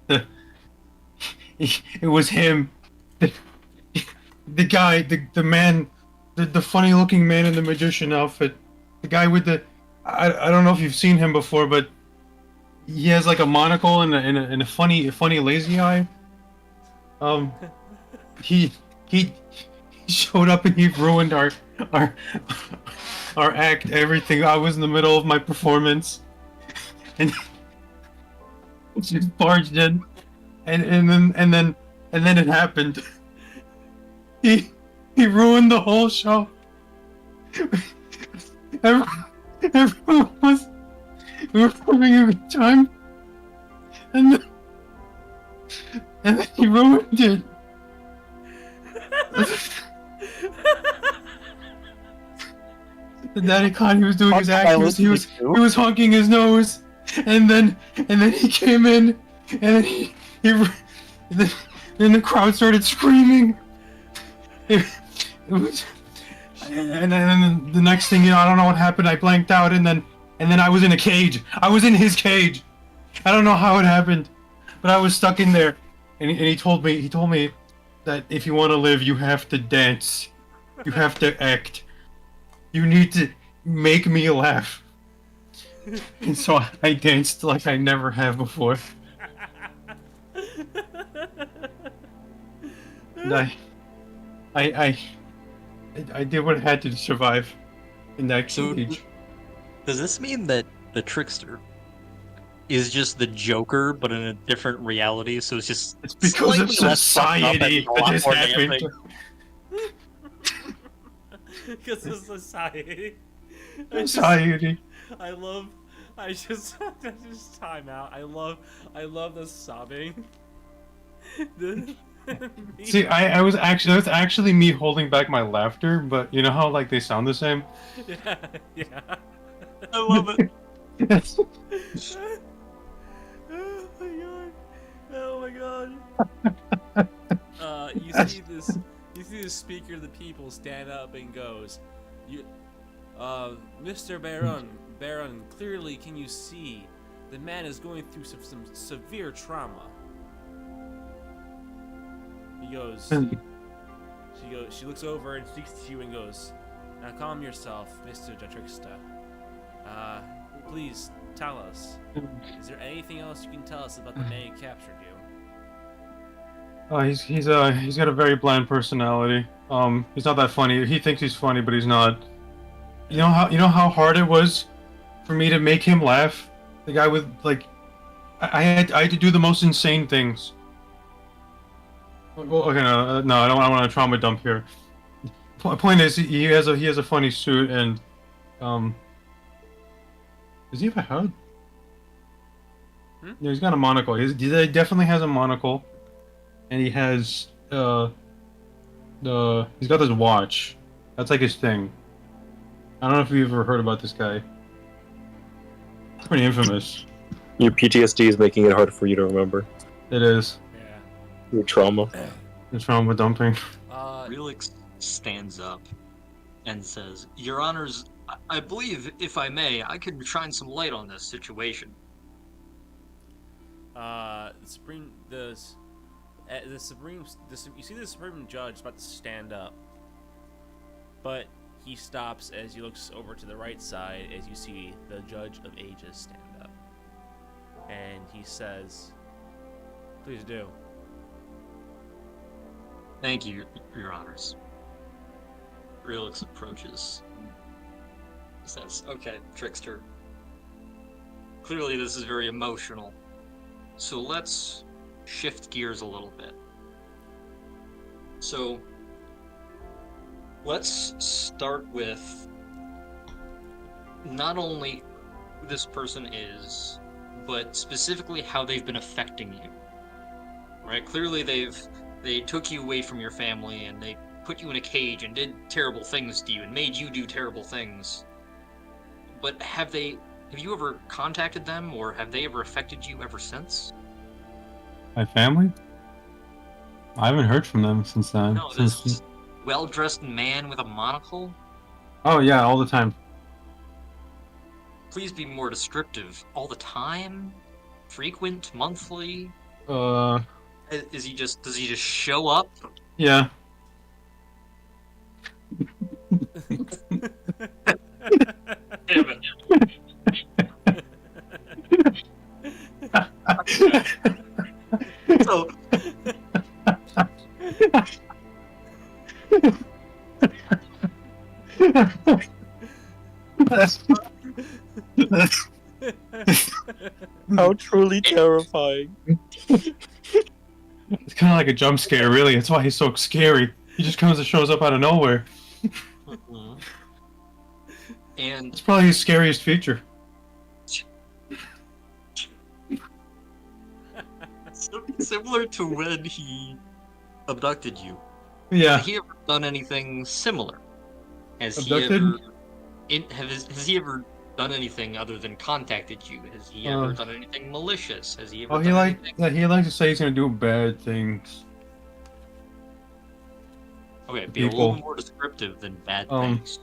Speaker 1: it was him, the guy, the man, the funny looking man in the magician outfit, the guy with the I don't know if you've seen him before, but he has like a monocle and a funny lazy eye. He showed up and he ruined our act, everything. I was in the middle of my performance, and just barged in, and then it happened. He ruined the whole show. Everyone we were having a good time, and then he ruined it. The daddy clown, he was doing his act. He was honking his nose, and then he came in, and then the crowd started screaming. It was, and then the next thing you know, I don't know what happened. I blanked out, and then I was in a cage. I was in his cage. I don't know how it happened, but I was stuck in there. And he told me that if you want to live, you have to dance. You have to act. You need to make me laugh. And so I danced like I never have before. And I did what I had to survive in that cage.
Speaker 5: Does this mean that the trickster is just the Joker, but in a different reality? So it's
Speaker 1: because of
Speaker 5: slightly less fucked up and
Speaker 1: society
Speaker 5: a
Speaker 1: that
Speaker 5: lot
Speaker 1: this
Speaker 5: more
Speaker 1: happened.
Speaker 5: dancing?
Speaker 3: Because of society.
Speaker 1: Society.
Speaker 3: I just time out. I love the sobbing.
Speaker 1: See, I was actually me holding back my laughter, but you know how like they sound the same?
Speaker 3: Yeah.
Speaker 5: I love it.
Speaker 3: Oh my god. You see this speaker of the people stand up and goes, Mr. Baron, clearly can you see the man is going through some severe trauma. He goes, she looks over and speaks to you and goes, now calm yourself, Mr. Trickster. Please tell us, is there anything else you can tell us about the man who captured you?
Speaker 1: Oh, he's got a very bland personality. He's not that funny. He thinks he's funny, but he's not. You know how hard it was for me to make him laugh? The guy with like, I had to do the most insane things. Well, okay, no, I don't want to trauma dump here. Point is, he has a funny suit, and does he have a head? Yeah, he's got a monocle. He definitely has a monocle, and he has he's got this watch. That's like his thing. I don't know if you've ever heard about this guy. It's pretty infamous.
Speaker 4: Your PTSD is making it hard for you to remember.
Speaker 1: It is.
Speaker 3: Yeah.
Speaker 4: Your trauma.
Speaker 1: The trauma dumping.
Speaker 5: stands up and says, "Your Honors, I believe, if I may, I could shine some light on this situation."
Speaker 3: You see the Supreme Judge is about to stand up, but he stops as he looks over to the right side as you see the Judge of Ages stand up, and he says, "Please do."
Speaker 5: "Thank you, Your Honors." Relix approaches. Says, "Okay, Trickster. Clearly this is very emotional. So let's shift gears a little bit. So let's start with not only who this person is, but specifically how they've been affecting you. Right? Clearly they took you away from your family and they put you in a cage and did terrible things to you and made you do terrible things. But have you ever contacted them, or have they ever affected you ever since?"
Speaker 1: My family? I haven't heard from them since then.
Speaker 5: No, this well-dressed man with a monocle?
Speaker 1: Oh yeah, all the time.
Speaker 5: Please be more descriptive. All the time? Frequent? Monthly? Does he just show up?
Speaker 1: Yeah.
Speaker 5: Damn it. So
Speaker 2: How truly terrifying.
Speaker 1: It's kind of like a jump scare, really. That's why he's so scary. He just comes and shows up out of nowhere.
Speaker 5: and
Speaker 1: It's probably his scariest feature.
Speaker 5: similar to when he abducted you.
Speaker 1: Yeah.
Speaker 5: Has he ever done anything similar? Has
Speaker 1: Abducted?
Speaker 5: has he ever done anything other than contacted you? Has he ever done anything malicious? Has he ever
Speaker 1: Oh,
Speaker 5: done anything?
Speaker 1: he likes to say he's gonna do bad things.
Speaker 5: Okay, be a little more descriptive than bad things.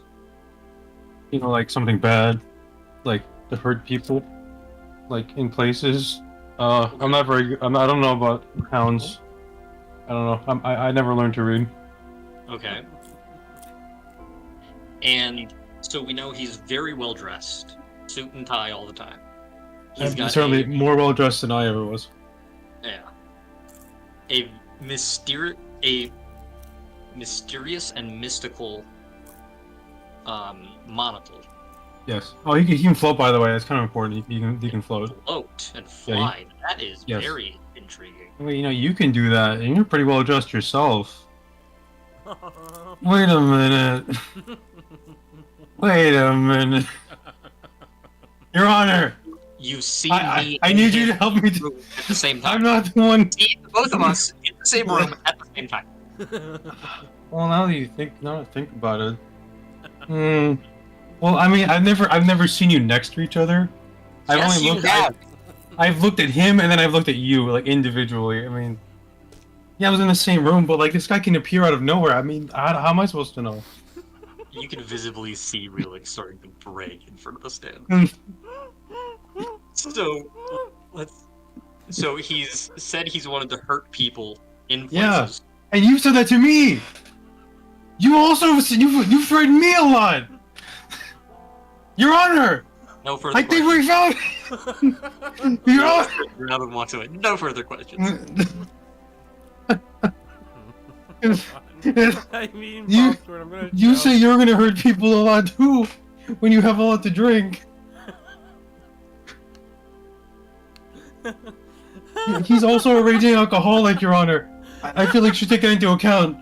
Speaker 1: You know, like something bad, like to hurt people, like in places. I'm not very good. I don't know about hounds. I don't know. I never learned to read.
Speaker 5: Okay. And so we know he's very well dressed, suit and tie all the time. He's
Speaker 1: I'm
Speaker 5: got
Speaker 1: certainly more well dressed than I ever was.
Speaker 5: a mysterious and mystical monocle.
Speaker 1: Yes. Oh, he can float. By the way, that's kind of important. He can float.
Speaker 5: Float and fly. That is
Speaker 1: Yes.
Speaker 5: very intriguing.
Speaker 1: Well, you know, you can do that, and you're pretty well dressed yourself. Wait a minute. Wait a minute. Your Honor,
Speaker 5: You see
Speaker 1: I need you to help me.
Speaker 5: at the same time.
Speaker 1: I'm not the one.
Speaker 5: See both of us in the same room at the same time.
Speaker 1: Well, now that you think about it. Well, I mean, I've never seen you next to each other.
Speaker 5: Yes, you have.
Speaker 1: I've looked at him and then I've looked at you, like individually. I mean, yeah, I was in the same room, but like this guy can appear out of nowhere. I mean, how am I supposed to know?
Speaker 5: You can visibly see Relix starting to break in front of the stand. So he's said he's wanted to hurt people in places.
Speaker 1: Yeah, and you said that to me. You also said you threatened me a lot. Your Honor.
Speaker 5: No further
Speaker 1: I think
Speaker 5: questions.
Speaker 1: we found. Your Honor.
Speaker 5: You're out and walks away. No further questions.
Speaker 3: I mean,
Speaker 1: You-
Speaker 3: popcorn, I'm gonna
Speaker 1: You
Speaker 3: choke.
Speaker 1: say you're gonna hurt people a lot too, when you have a lot to drink. He's also a raging alcoholic, Your Honor. I feel like you should take that into account.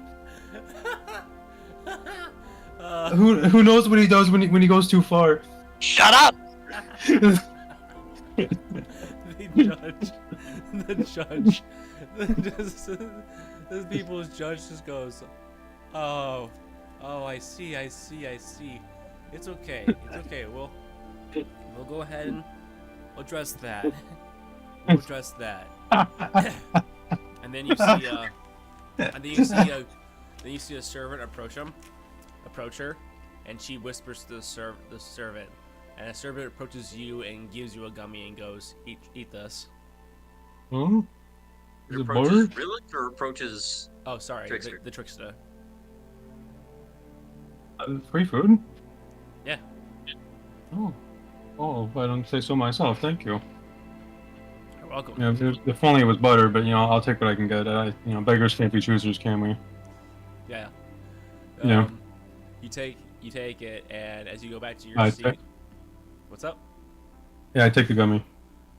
Speaker 1: Who knows what he does when he goes too far?
Speaker 5: Shut up!
Speaker 3: The judge, the people's judge just goes, oh, I see. It's okay. We'll go ahead and we'll address that. And then you see, Then you see a servant approach her, and she whispers to the servant. And a servant approaches you and gives you a gummy and goes, "Eat this."
Speaker 1: Hmm?
Speaker 5: It
Speaker 1: Is it
Speaker 5: approaches
Speaker 1: butter?
Speaker 5: Rillick or approaches.
Speaker 3: Oh, sorry,
Speaker 5: Trickster.
Speaker 3: the trickster.
Speaker 1: Free food?
Speaker 3: Yeah.
Speaker 1: Oh, if I don't say so myself, thank you.
Speaker 3: You're welcome.
Speaker 1: If only it was butter, but I'll take what I can get. Beggars can't be choosers, can we?
Speaker 3: Yeah.
Speaker 1: Yeah.
Speaker 3: You take it, and as you go back to your
Speaker 1: I
Speaker 3: seat.
Speaker 1: take-
Speaker 3: What's up?
Speaker 1: Yeah, I take the gummy.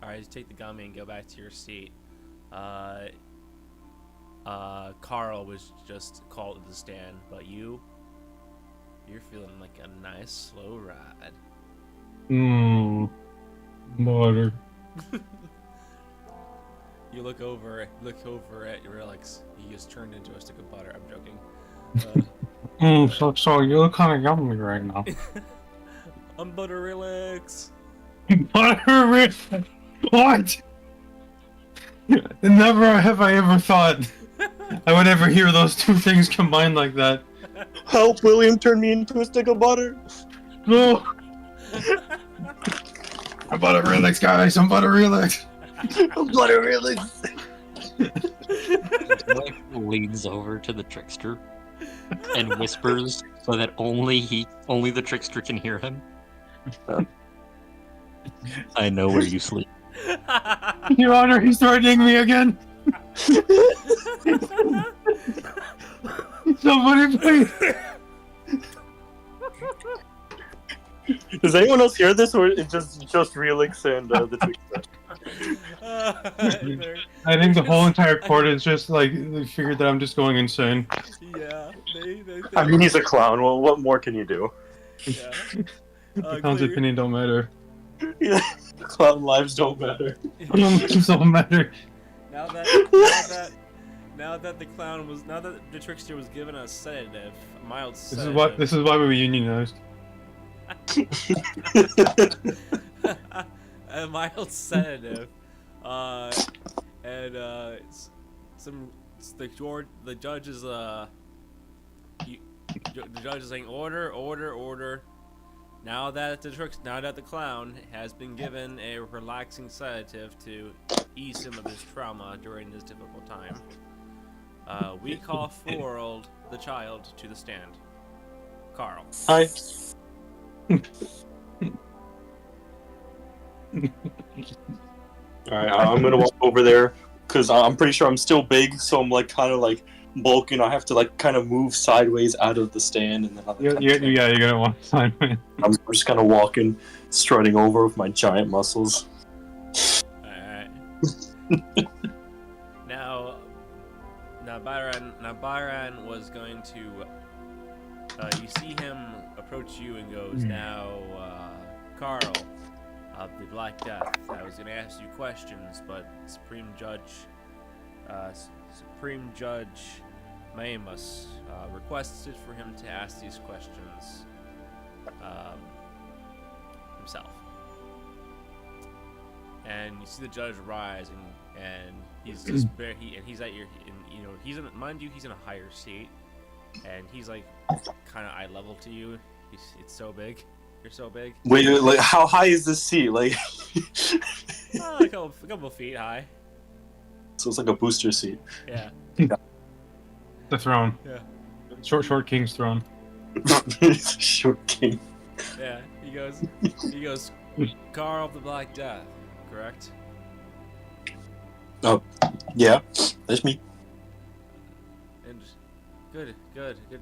Speaker 3: All right, you take the gummy and go back to your seat. Carl was just called to the stand, but you're feeling like a nice slow ride.
Speaker 1: Mmm. Butter.
Speaker 3: You look over at your Alex. He just turned into a stick of butter. I'm joking.
Speaker 1: So you look kind of yummy right now.
Speaker 3: I'm Butter Alex.
Speaker 1: Butter? What? Never have I ever thought I would ever hear those two things combined like that.
Speaker 4: Help, William, turn me into a stick of butter.
Speaker 1: No! I'm Butter Relix, guys! I'm Butter Relix!
Speaker 4: Butter really.
Speaker 5: Rillick leans over to the trickster and whispers so that only the trickster can hear him. I know where you sleep.
Speaker 1: Your Honor, he's threatening me again! Somebody please!
Speaker 4: Does anyone else hear this, or it's just Relix and the trickster?
Speaker 1: I think the whole entire court is just like, they figured that I'm just going insane.
Speaker 3: Yeah, they
Speaker 4: I mean, he's a clown. Well, what more can you do?
Speaker 3: yeah.
Speaker 1: The clown's opinion don't matter.
Speaker 4: Yeah, clown lives don't matter.
Speaker 1: It don't matter.
Speaker 3: Now that the trickster was given a sedative, a mild sedative.
Speaker 1: This is why we were unionized.
Speaker 3: A mild sedative, and the judge is the judge is saying order. Now that the clown has been given a relaxing sedative to ease him of his trauma during this difficult time, we call forward the child to the stand. Carl.
Speaker 4: Hi. Alright, I'm gonna walk over there because I'm pretty sure I'm still big, so I'm like kind of like bulking. I have to like kind of move sideways out of the stand, and then
Speaker 1: You're gonna walk sideways.
Speaker 4: I'm just kind of walking, strutting over with my giant muscles.
Speaker 3: Alright. Now Byron was going to. You see him approach you and goes, "Now, Carl, of the Black Death. I was going to ask you questions, but Supreme Judge Mamus requested for him to ask these questions himself." And you see the judge rise, and he's just he's at your, he's in a higher seat, and he's like kind of eye level to you. It's so big. You're so big.
Speaker 4: Wait, like how high is this seat? Like,
Speaker 3: a couple feet high.
Speaker 4: So it's like a booster seat.
Speaker 3: Yeah.
Speaker 1: The throne.
Speaker 3: Yeah.
Speaker 1: Short king's throne.
Speaker 4: Short king.
Speaker 3: Yeah. He goes. Carl of the Black Death, correct?
Speaker 4: Oh, yeah, that's me.
Speaker 3: And good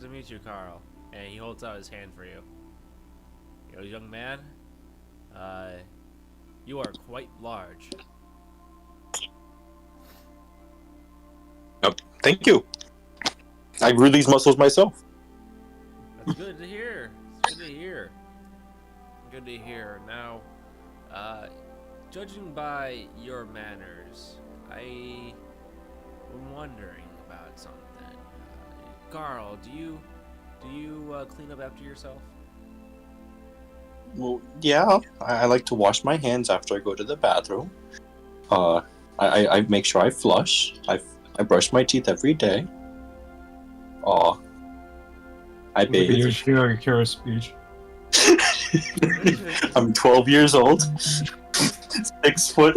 Speaker 3: to meet you, Carl. And he holds out his hand for you. He goes, "Young man, you are quite large."
Speaker 4: Oh, thank you. I grew these muscles myself.
Speaker 3: That's good to hear. It's good to hear. Good to hear. Now, judging by your manners, I am wondering about something. Carl, do you clean up after yourself?
Speaker 4: Well, yeah. I like to wash my hands after I go to the bathroom. I make sure I flush. I brush my teeth every day. I
Speaker 1: Look at your
Speaker 4: bathe.
Speaker 1: like a cure speech.
Speaker 4: I'm 12 years old, 6 foot,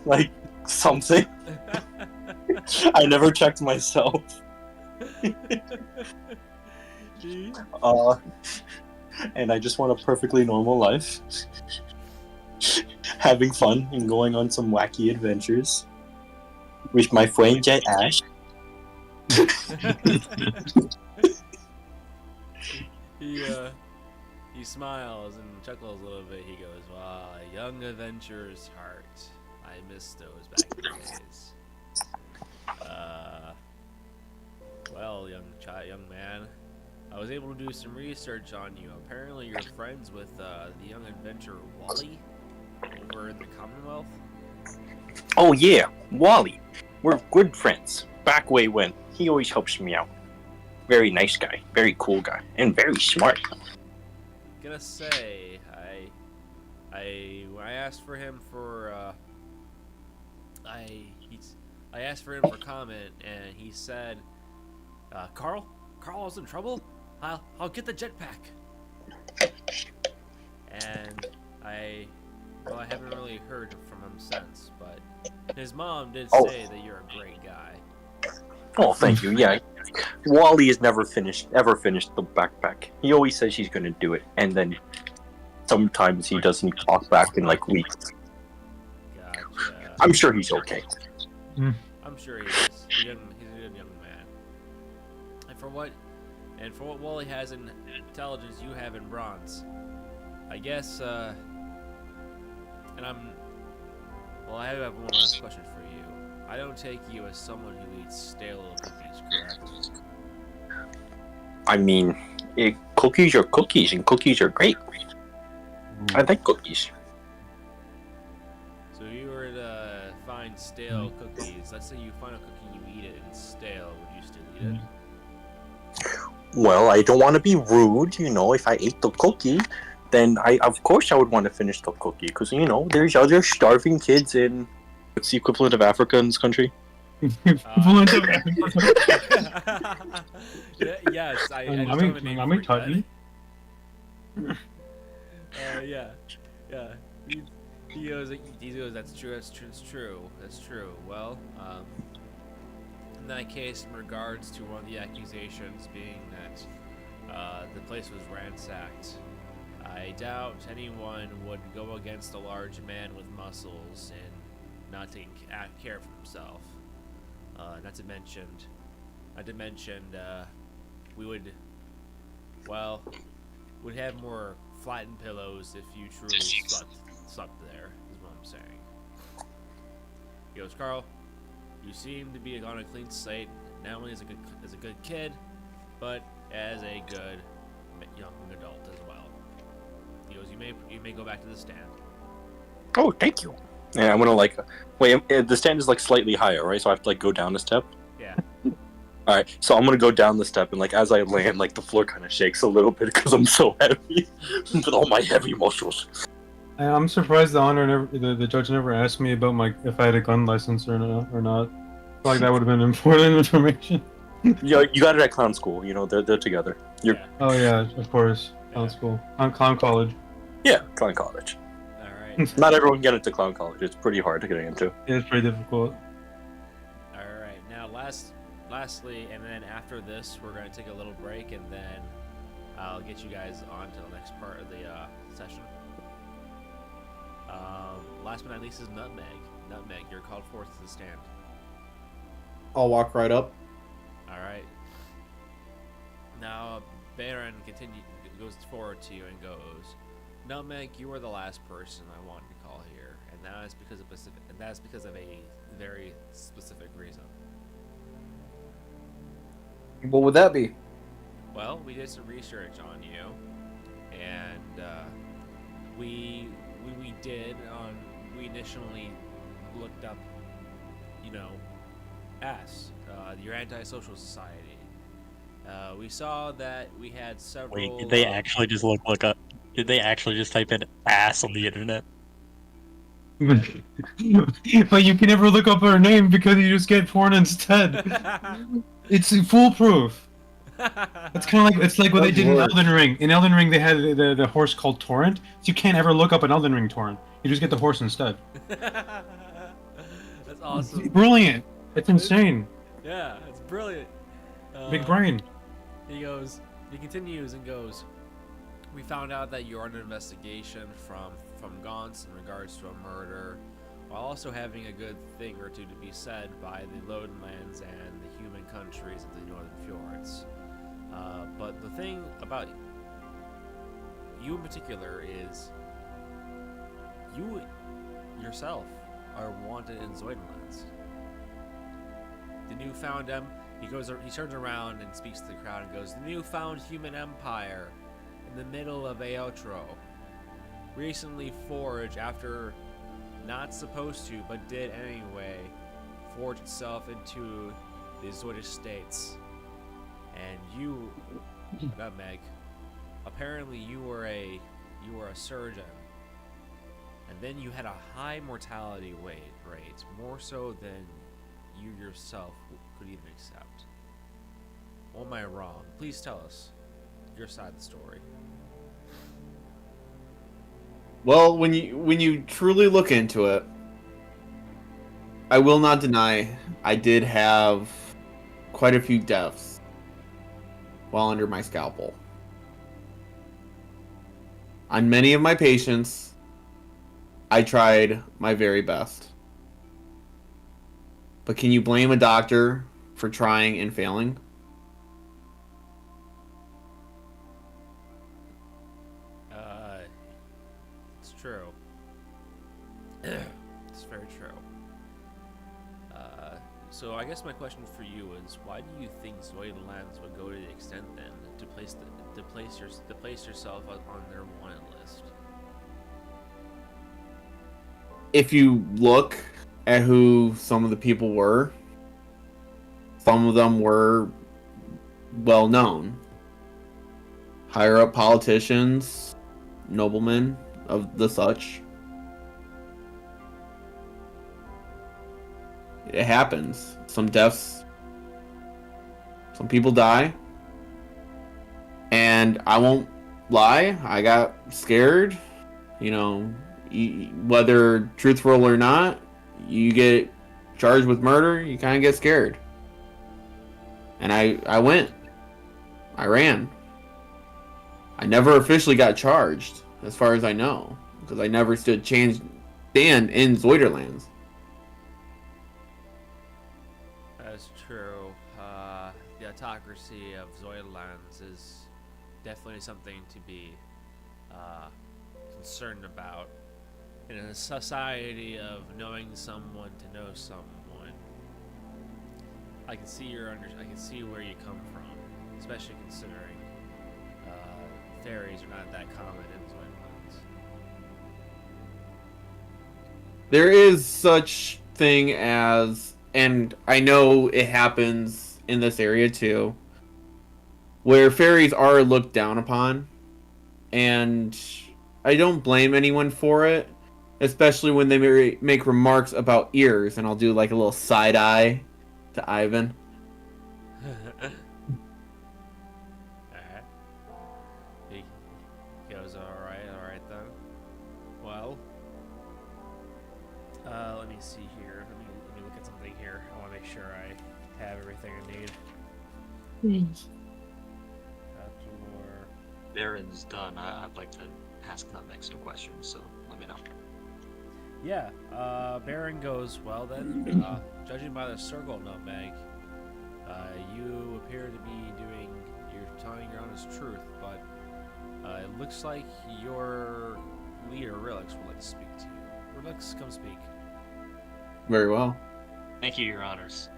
Speaker 4: like something. I never checked myself. And I just want a perfectly normal life, having fun and going on some wacky adventures with my friend Jet Ash.
Speaker 3: He smiles and chuckles a little bit. He goes, "Ah, young adventurer's heart. I miss those back in the days." Well, young man, I was able to do some research on you. Apparently, you're friends with the young adventurer Wally over in the Commonwealth.
Speaker 4: Oh yeah, Wally. We're good friends. Back way when. He always helps me out. Very nice guy, very cool guy, and very smart.
Speaker 3: Gonna say, when I asked for him for I asked for him for comment, and he said, Carl's in trouble. I'll get the jetpack. And I haven't really heard from him since, but his mom did say that you're a great guy.
Speaker 4: Oh, thank you. Yeah, Wally has ever finished the backpack. He always says he's gonna do it, and then sometimes he doesn't talk back in like weeks.
Speaker 3: Gotcha.
Speaker 4: I'm sure he's okay.
Speaker 3: I'm sure he is. He's a good young man. And for what Wally has in intelligence, you have in bronze. I guess. I have one last question for you. I don't take you as someone who eats stale cookies, correct?
Speaker 4: I mean, cookies are cookies, and cookies are great. I like cookies.
Speaker 3: So if you were to find stale cookies, let's say you find a cookie, you eat it, and it's stale, would you still eat it?
Speaker 4: Well, I don't want to be rude, if I ate the cookie, then of course I would want to finish the cookie, because, there's other starving kids in, what's the equivalent of Africa in this country?
Speaker 3: Yes, I don't have a name for
Speaker 1: Tubby.
Speaker 3: Yeah. He goes, that's true. Well, in that case, in regards to one of the accusations being that the place was ransacked, I doubt anyone would go against a large man with muscles and not taking care of himself. Not to mention, we'd have more flattened pillows if you truly slept there, is what I'm saying. He goes, Carl, you seem to be on a clean slate, not only as a good kid, but as a good young adult as well. He goes, you may go back to the stand.
Speaker 4: Oh, thank you. Yeah, I'm gonna wait. The stand is slightly higher, right? So I have to go down a step.
Speaker 3: Yeah.
Speaker 4: All right. So I'm gonna go down the step, and as I land, the floor kind of shakes a little bit because I'm so heavy with all my heavy muscles.
Speaker 1: I'm surprised the judge never asked me about if I had a gun license or not. I feel like that would have been important information.
Speaker 4: Yeah, you got it at clown school. They're together.
Speaker 3: Yeah.
Speaker 1: Oh yeah, of course. Clown school. Clown college.
Speaker 4: Yeah, clown college.
Speaker 3: All right.
Speaker 4: Not everyone can get into clown college. It's pretty hard to get into.
Speaker 1: Yeah, it's pretty difficult.
Speaker 3: All right. Now, lastly, and then after this, we're going to take a little break, and then I'll get you guys on to the next part of the session. Last but not least is Nutmeg. Nutmeg, you're called forth to the stand.
Speaker 6: I'll walk right up.
Speaker 3: All right. Now, Baron goes forward to you and goes, Nutmeg, you are the last person I wanted to call here, and that is because of a very specific reason.
Speaker 6: What would that be?
Speaker 3: Well, we did some research on you, and we initially looked up, your antisocial society. We saw that we had several.
Speaker 2: Wait, did they actually just look up? Did they actually just type in ass on the internet?
Speaker 1: But you can never look up her name because you just get porn instead. It's foolproof. It's kind of like what they
Speaker 6: Good
Speaker 1: did in
Speaker 6: lord.
Speaker 1: Elden Ring. In Elden Ring, they had the horse called Torrent, so you can't ever look up an Elden Ring torrent. You just get the horse instead.
Speaker 3: That's awesome.
Speaker 1: Brilliant. It's insane.
Speaker 3: Yeah, it's brilliant.
Speaker 1: Big brain.
Speaker 3: He continues and goes, we found out that you're under investigation from Gaunt's in regards to a murder, while also having a good thing or two to be said by the Lodenlands and the human countries of the Northern Fjords. But the thing about you in particular is you yourself are wanted in Zoidenlands. The newfound he turns around and speaks to the crowd and goes, the newfound human empire in the middle of Aotro, recently forged after not supposed to, but did anyway, forge itself into the Zoidish states. And you, Nutmeg, apparently you were a surgeon, and then you had a high mortality rate, more so than you yourself could even accept. Or am I wrong? Please tell us your side of the story.
Speaker 6: Well, when you truly look into it, I will not deny I did have quite a few deaths while under my scalpel. On many of my patients, I tried my very best. But can you blame a doctor for trying and failing?
Speaker 3: It's true. It's very true. So I guess my question for you is, why do you think Zoidenlands would go to the extent then to place yourself on their wanted list?
Speaker 6: If you look at who some of the people were, some of them were well known. Higher up politicians, noblemen of the such. It happens. Some deaths, some people die. And I won't lie, I got scared. You know, whether truthful or not, you get charged with murder, you kind of get scared. And I went. I ran. I never officially got charged, as far as I know, because I never stood stand in Zoiderlands.
Speaker 3: That's true. The autocracy of Zoiderlands is definitely something to be concerned about. In a society of knowing someone to know someone, I can see where you come from, especially considering fairies are not that common in Zoiderlands.
Speaker 6: There is such thing as, and I know it happens in this area too, where fairies are looked down upon, and I don't blame anyone for it, especially when they make remarks about ears, and I'll do like a little side eye to Ivan.
Speaker 3: Alright. He goes, alright then. Well, let me see here. Let me look at something here. I want to make sure I have everything I need.
Speaker 5: Baron's done. I'd like to ask Nutmeg some questions, so let me know.
Speaker 3: Yeah, Baron goes, well then, judging by the circle, Nutmeg, you appear to be you're telling your honest truth, but it looks like your leader, Relix, would like to speak to you. Relix, come speak.
Speaker 6: Very well.
Speaker 5: Thank you, Your Honors.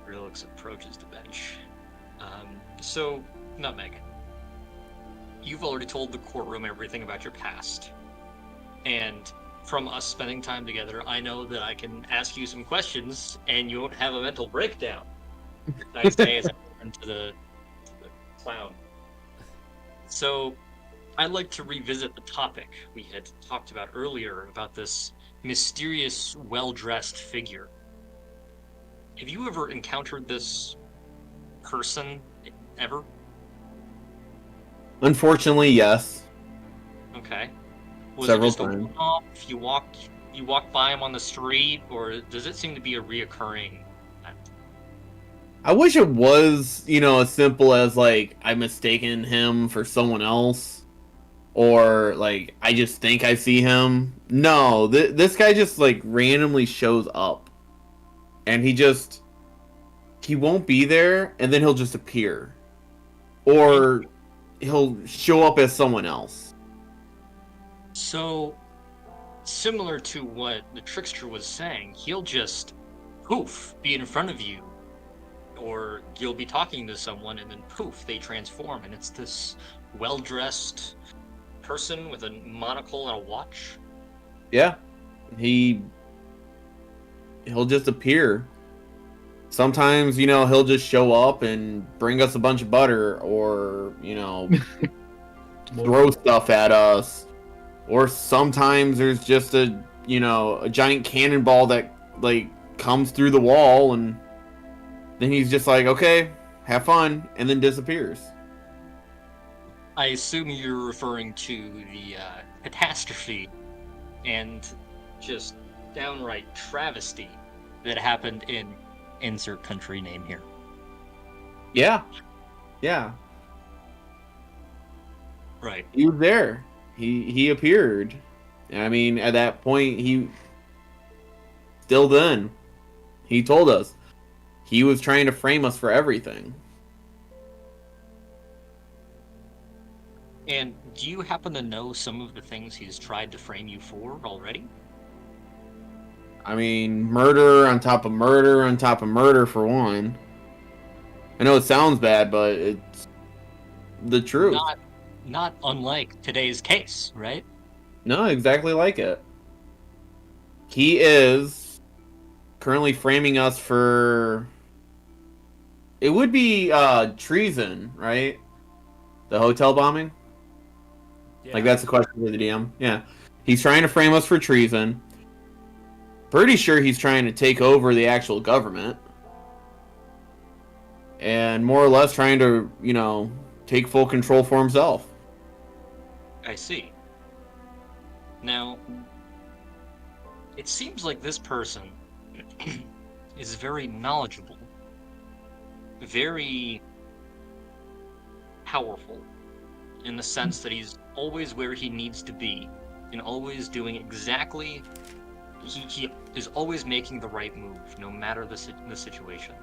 Speaker 5: Relix approaches the bench. So, Nutmeg, you've already told the courtroom everything about your past. And from us spending time together, I know that I can ask you some questions and you won't have a mental breakdown. Nice day as I turn to the clown. So, I'd like to revisit the topic we had talked about earlier about this mysterious, well-dressed figure. Have you ever encountered this person ever?
Speaker 6: Unfortunately, yes.
Speaker 5: Okay. Was
Speaker 6: Several
Speaker 5: it just
Speaker 6: times.
Speaker 5: a one-off? You walked by him on the street, or does it seem to be a reoccurring?
Speaker 6: I wish it was, as simple as like I mistaken him for someone else, or like I just think I see him. No, this guy just like randomly shows up, and he won't be there, and then he'll just appear, or he'll show up as someone else.
Speaker 5: So, similar to what the trickster was saying, he'll just poof be in front of you, or you'll be talking to someone, and then poof they transform, and it's this well-dressed person with a monocle and a watch.
Speaker 6: Yeah, he'll just appear. Sometimes, he'll just show up and bring us a bunch of butter, or throw stuff at us. Or sometimes there's just a giant cannonball that like comes through the wall, and then he's just like, okay, have fun, and then disappears.
Speaker 5: I assume you're referring to the catastrophe and just downright travesty that happened in insert country name here.
Speaker 6: Yeah.
Speaker 5: Right.
Speaker 6: He was there. He appeared. I mean, at that point, he told us he was trying to frame us for everything.
Speaker 5: And do you happen to know some of the things he's tried to frame you for already?
Speaker 6: I mean, murder on top of murder on top of murder, for one. I know it sounds bad, but it's the truth.
Speaker 5: Not unlike today's case, right?
Speaker 6: No, exactly like it. He is currently framing us for... It would be treason, right? The hotel bombing?
Speaker 3: Yeah.
Speaker 6: Like, that's a question for the DM. Yeah. He's trying to frame us for treason. Pretty sure he's trying to take over the actual government. And more or less trying to, take full control for himself.
Speaker 5: I see. Now, it seems like this person is very knowledgeable, very powerful, in the sense that he's always where he needs to be, and always doing exactly... He is always making the right move, no matter the situation.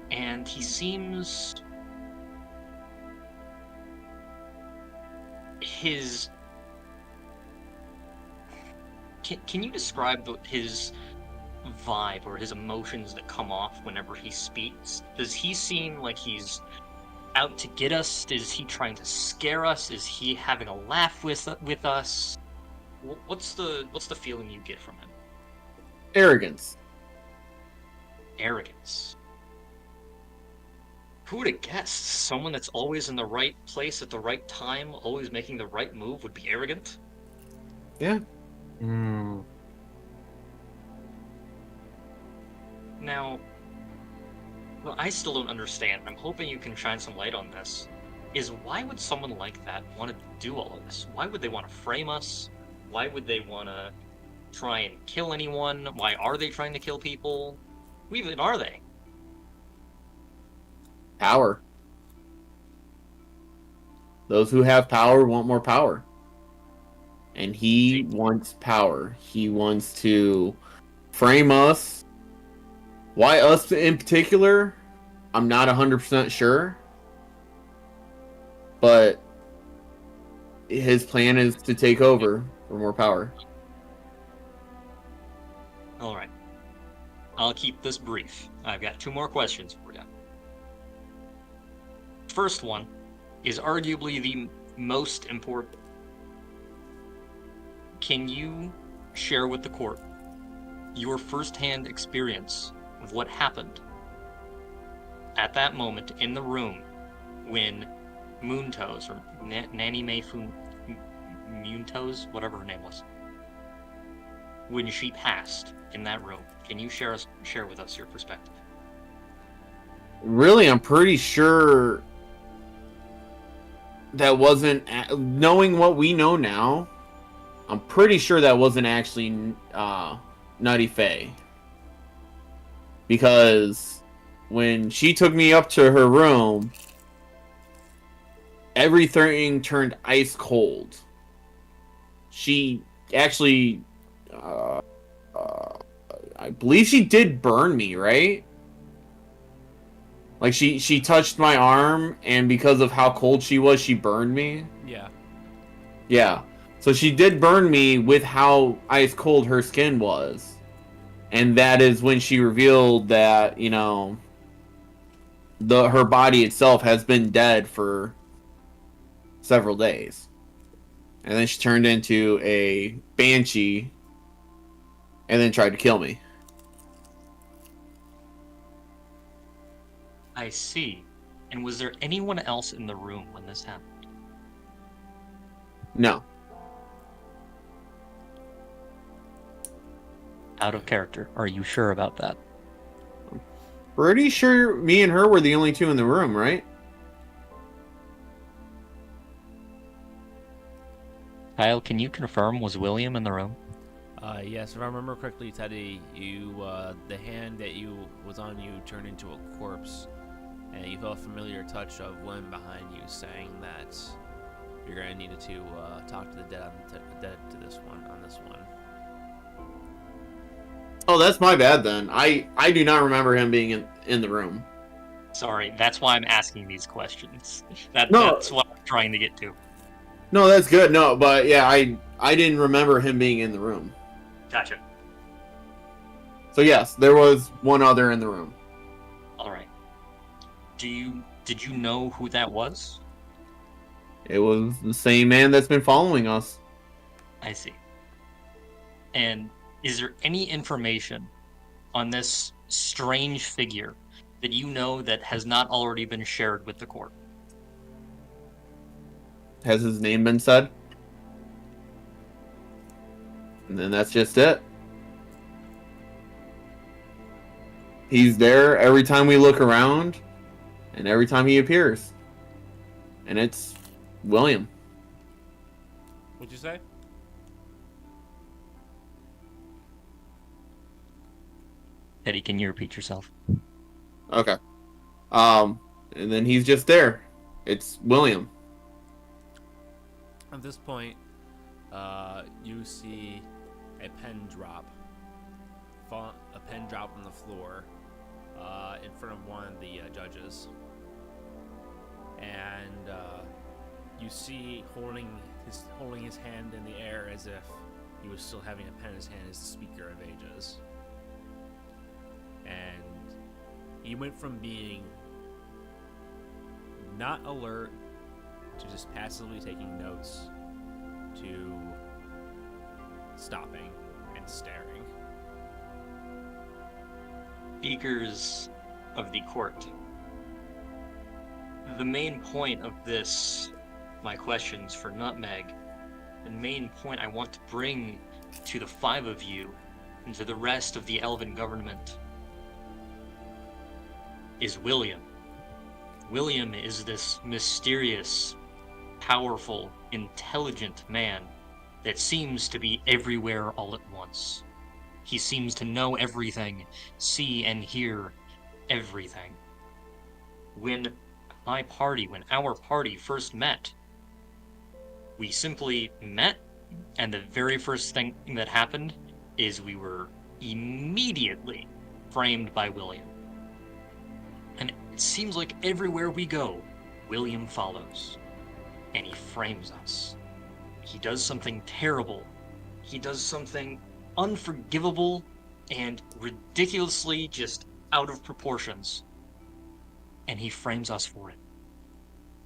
Speaker 5: And he seems... his... Can you describe his vibe or his emotions that come off whenever he speaks? Does he seem like he's out to get us? Is he trying to scare us? Is he having a laugh with us? What's the feeling you get from him?
Speaker 6: Arrogance.
Speaker 5: Arrogance. Who would have guessed someone that's always in the right place at the right time, always making the right move, would be arrogant?
Speaker 6: Yeah.
Speaker 5: Now, what I still don't understand, I'm hoping you can shine some light on this, is why would someone like that want to do all of this? Why would they want to frame us? Why would they want to try and kill anyone? Why are they trying to kill people? Who even are they?
Speaker 6: Power. Those who have power want more power. And he wants power. He wants to frame us. Why us in particular? I'm not 100% sure. But his plan is to take over for more power.
Speaker 5: Alright. I'll keep this brief. I've got 2 more questions for you. First one is arguably the most important. Can you share with the court your first-hand experience of what happened at that moment in the room when Moontoes, or Nanny May Moontoes, whatever her name was, when she passed in that room. Can you share with us your perspective?
Speaker 6: Really, I'm pretty sure that wasn't, knowing what we know now, I'm pretty sure that wasn't actually Nutty Faye. Because when she took me up to her room, everything turned ice cold. She actually, I believe she did burn me, right? Like she touched my arm, and because of how cold she was, she burned me.
Speaker 3: Yeah.
Speaker 6: Yeah. So she did burn me with how ice cold her skin was. And that is when she revealed that, you know, her body itself has been dead for several days. And then she turned into a banshee and then tried to kill me.
Speaker 5: I see. And was there anyone else in the room when this happened?
Speaker 6: No.
Speaker 5: Out of character. Are you sure about that?
Speaker 6: Pretty sure me and her were the only two in the room, right?
Speaker 5: Kyle, can you confirm, was William in the room?
Speaker 3: Yes, if I remember correctly, Teddy, you the hand that was on you turned into a corpse, and you felt a familiar touch of William behind you, saying that you're gonna need to talk to the dead to this one.
Speaker 6: Oh, that's my bad then. I do not remember him being in the room.
Speaker 5: Sorry, that's why I'm asking these questions.
Speaker 6: No.
Speaker 5: That's what I'm trying to get to.
Speaker 6: No, that's good. No, but yeah, I didn't remember him being in the room.
Speaker 5: Gotcha.
Speaker 6: So yes, there was one other in the room.
Speaker 5: All right. Did you know who that was?
Speaker 6: It was the same man that's been following us.
Speaker 5: I see. And is there any information on this strange figure that you know that has not already been shared with the court?
Speaker 6: Has his name been said? And then that's just it. He's there every time we look around, and every time he appears. And it's William.
Speaker 3: What'd you say?
Speaker 5: Eddie, can you repeat yourself?
Speaker 6: Okay. And then he's just there. It's William.
Speaker 3: At this point, you see a pen drop. A pen drop on the floor in front of one of the judges. And you see holding his hand in the air as if he was still having a pen in his hand as the Speaker of Ages. And he went from being not alert to just passively taking notes to stopping and staring.
Speaker 5: Speakers of the court. The main point of this, my questions for Nutmeg, the main point I want to bring to the five of you and to the rest of the Elven government is William. William is this mysterious, powerful, intelligent man that seems to be everywhere all at once. He seems to know everything, see and hear everything. When our party first met, we simply met, and the very first thing that happened is we were immediately framed by William. And it seems like everywhere we go, William follows, and he frames us. He does something terrible. He does something unforgivable and ridiculously just out of proportions. And he frames us for it.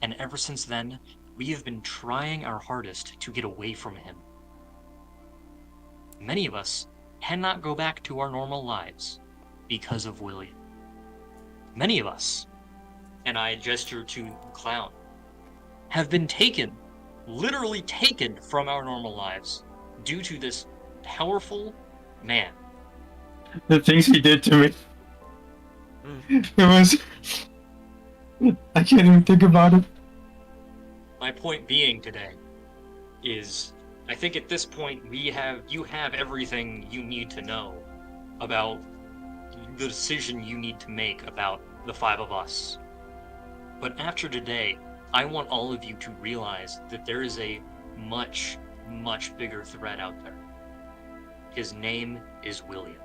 Speaker 5: And ever since then, we have been trying our hardest to get away from him. Many of us cannot go back to our normal lives because of William. Many of us, and I gesture to the clown, have been taken, literally taken from our normal lives due to this powerful Man,
Speaker 1: The things he did to me. It was. I can't even think about it.
Speaker 5: my point being today is, I think at this point you have everything you need to know about the decision you need to make about the five of us. But after today, I want all of you to realize that there is a much, much bigger threat out there. His name is William.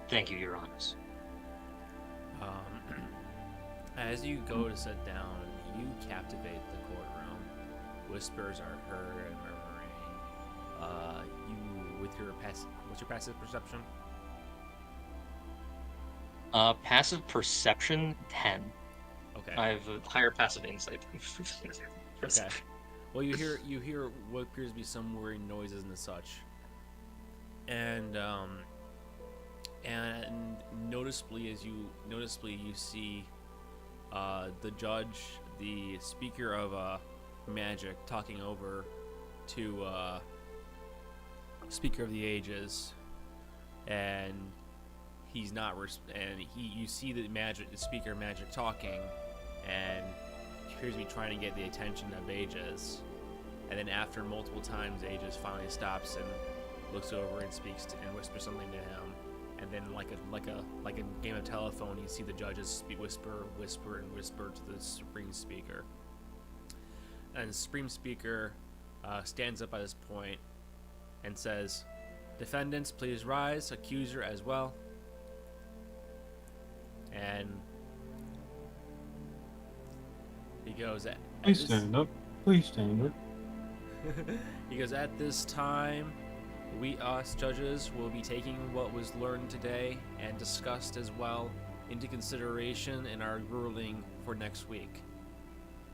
Speaker 5: Thank you, Your Honors.
Speaker 3: As you go to sit down, you captivate the courtroom. Whispers are heard and murmuring. What's your passive perception?
Speaker 5: Passive perception 10.
Speaker 3: Okay.
Speaker 5: I have a higher passive insight.
Speaker 3: Okay. Well, you hear what appears to be some whirring noises and such, and noticeably you see the judge, the speaker of magic, talking over to speaker of the ages, and he's not you see the speaker of magic talking, and he appears to be trying to get the attention of Aegis, and then after multiple times Aegis finally stops and looks over and speaks and whispers something to him, and then like a game of telephone, you see the judges whisper to the supreme speaker, and the supreme speaker stands up at this point and says, "Defendants, please rise. Accuser as well." And he goes,
Speaker 1: Please stand up. Please stand up.
Speaker 3: he goes, "At this time, we, us judges, will be taking what was learned today and discussed as well into consideration in our ruling for next week.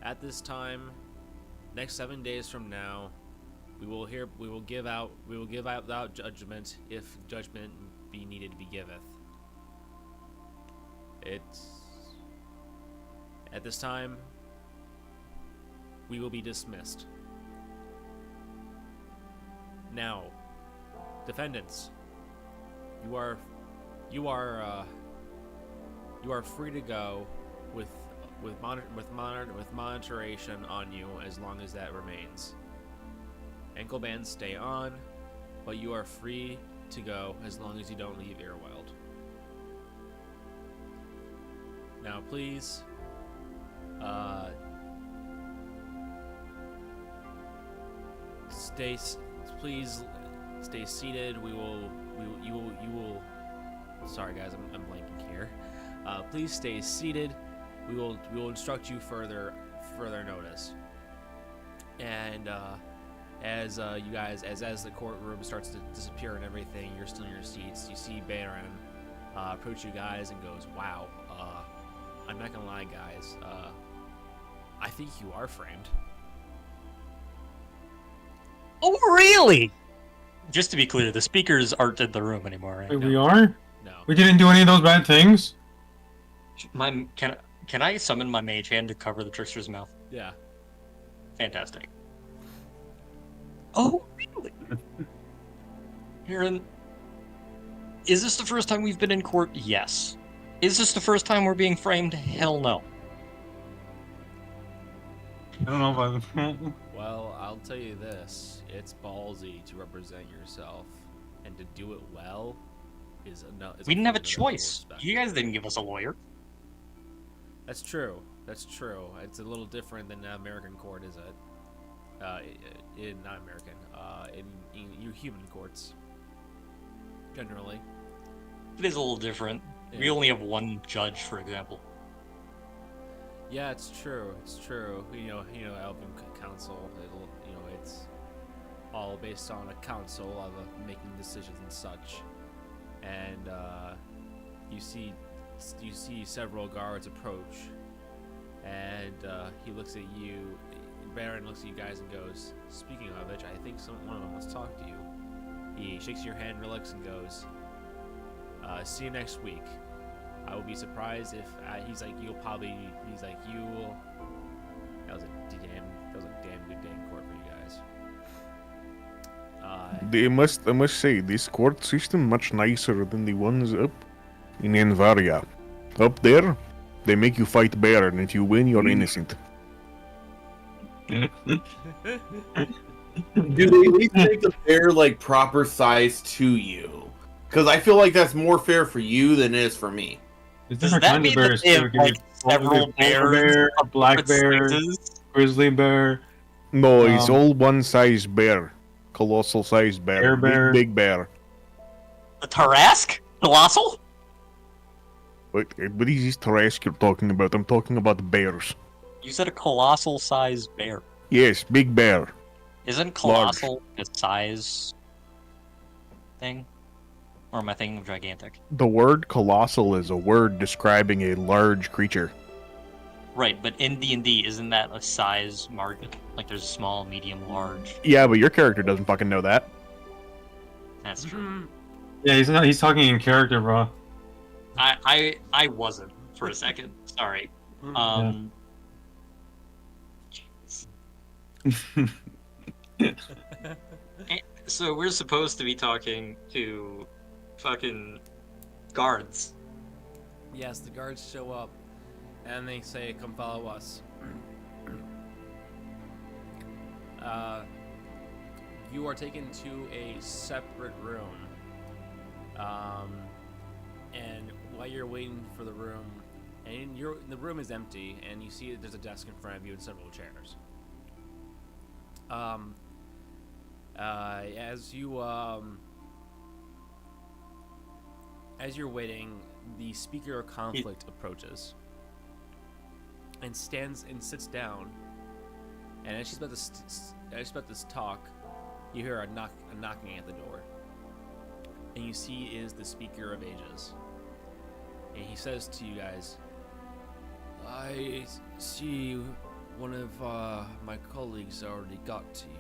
Speaker 3: At this time, next 7 days from now, we will give out without judgment if judgment be needed to be giveth. At this time, we will be dismissed. Now, defendants, you are free to go with monitoration on you as long as that remains. Ankle bands stay on, but you are free to go as long as you don't leave Earwild. Now, please, stay seated. You will. Sorry, guys, I'm blanking here. Please stay seated. We will instruct you further notice. And as the courtroom starts to disappear and everything, you're still in your seats. You see Baron approach you guys and goes, "Wow, I'm not gonna lie, guys. I think you are framed."
Speaker 5: Oh, really? Just to be clear, the speakers aren't in the room anymore, right?
Speaker 1: Wait,
Speaker 3: No.
Speaker 1: we are?
Speaker 3: No.
Speaker 1: We didn't do any of those bad things?
Speaker 5: Can I summon my mage hand to cover the trickster's mouth?
Speaker 3: Yeah.
Speaker 5: Fantastic. Oh, really? Aaron, is this the first time we've been in court? Yes. Is this the first time we're being framed? Hell no.
Speaker 1: I don't know about that.
Speaker 3: Well, I'll tell you this: it's ballsy to represent yourself, and to do it well is
Speaker 5: We didn't have a
Speaker 3: form of
Speaker 5: choice.
Speaker 3: respect.
Speaker 5: You guys didn't give us a lawyer.
Speaker 3: That's true. It's a little different than American court, is it? Not American. In you human courts, generally.
Speaker 5: It is a little different.
Speaker 3: Yeah.
Speaker 5: We only have one judge, for example.
Speaker 3: Yeah, it's true. You know, Elven Council. It's all based on a council of making decisions and such. And you see several guards approach, and he looks at you. Baron looks at you guys and goes, "Speaking of which, I think one of them wants to talk to you." He shakes your hand, relaxes, and goes, "See you next week. I will be surprised if he's like you will. That was a damn good day in court for you guys.
Speaker 7: I must say, this court system much nicer than the ones up in Envaria. Up there, they make you fight bear, and if you win, you're innocent.
Speaker 6: Do they at least make the bear like proper size to you? Because I feel like that's more fair for you than it is for me.
Speaker 1: There's
Speaker 5: Does
Speaker 1: different
Speaker 5: that
Speaker 1: kinds
Speaker 5: mean
Speaker 1: of
Speaker 5: that
Speaker 1: bears
Speaker 5: they
Speaker 1: too.
Speaker 5: have
Speaker 1: Give me
Speaker 5: like several
Speaker 1: polar
Speaker 5: bears,
Speaker 1: bear,
Speaker 5: of
Speaker 1: black
Speaker 5: different
Speaker 1: bear,
Speaker 5: sizes?
Speaker 1: grizzly bear,
Speaker 7: No, it's
Speaker 1: Um,
Speaker 7: all one size bear. Colossal size bear.
Speaker 1: Bear bear.
Speaker 7: Big bear.
Speaker 5: The Tarask? Colossal?
Speaker 7: What is this Tarrasque you're talking about? I'm talking about bears.
Speaker 5: You said a colossal size bear.
Speaker 7: Yes, big bear.
Speaker 5: Isn't colossal a size thing? Or am I thinking of gigantic?
Speaker 7: The word colossal is a word describing a large creature.
Speaker 5: Right, but in D&D, isn't that a size margin? Like there's small, medium, large.
Speaker 7: Yeah, but your character doesn't fucking know that.
Speaker 5: That's true.
Speaker 1: Yeah, he's talking in character, bro.
Speaker 5: I wasn't for a second. Sorry. So we're supposed to be talking to fucking guards.
Speaker 3: Yes, the guards show up, and they say, "Come follow us." You are taken to a separate room, and while you're waiting for the room, and the room is empty, and you see that there's a desk in front of you and several chairs. As you're waiting, the speaker of conflict approaches and stands and sits down. And as she's about to talk, you hear a knocking at the door, and you see is the speaker of ages. And he says to you guys, "I see one of my colleagues already got to you.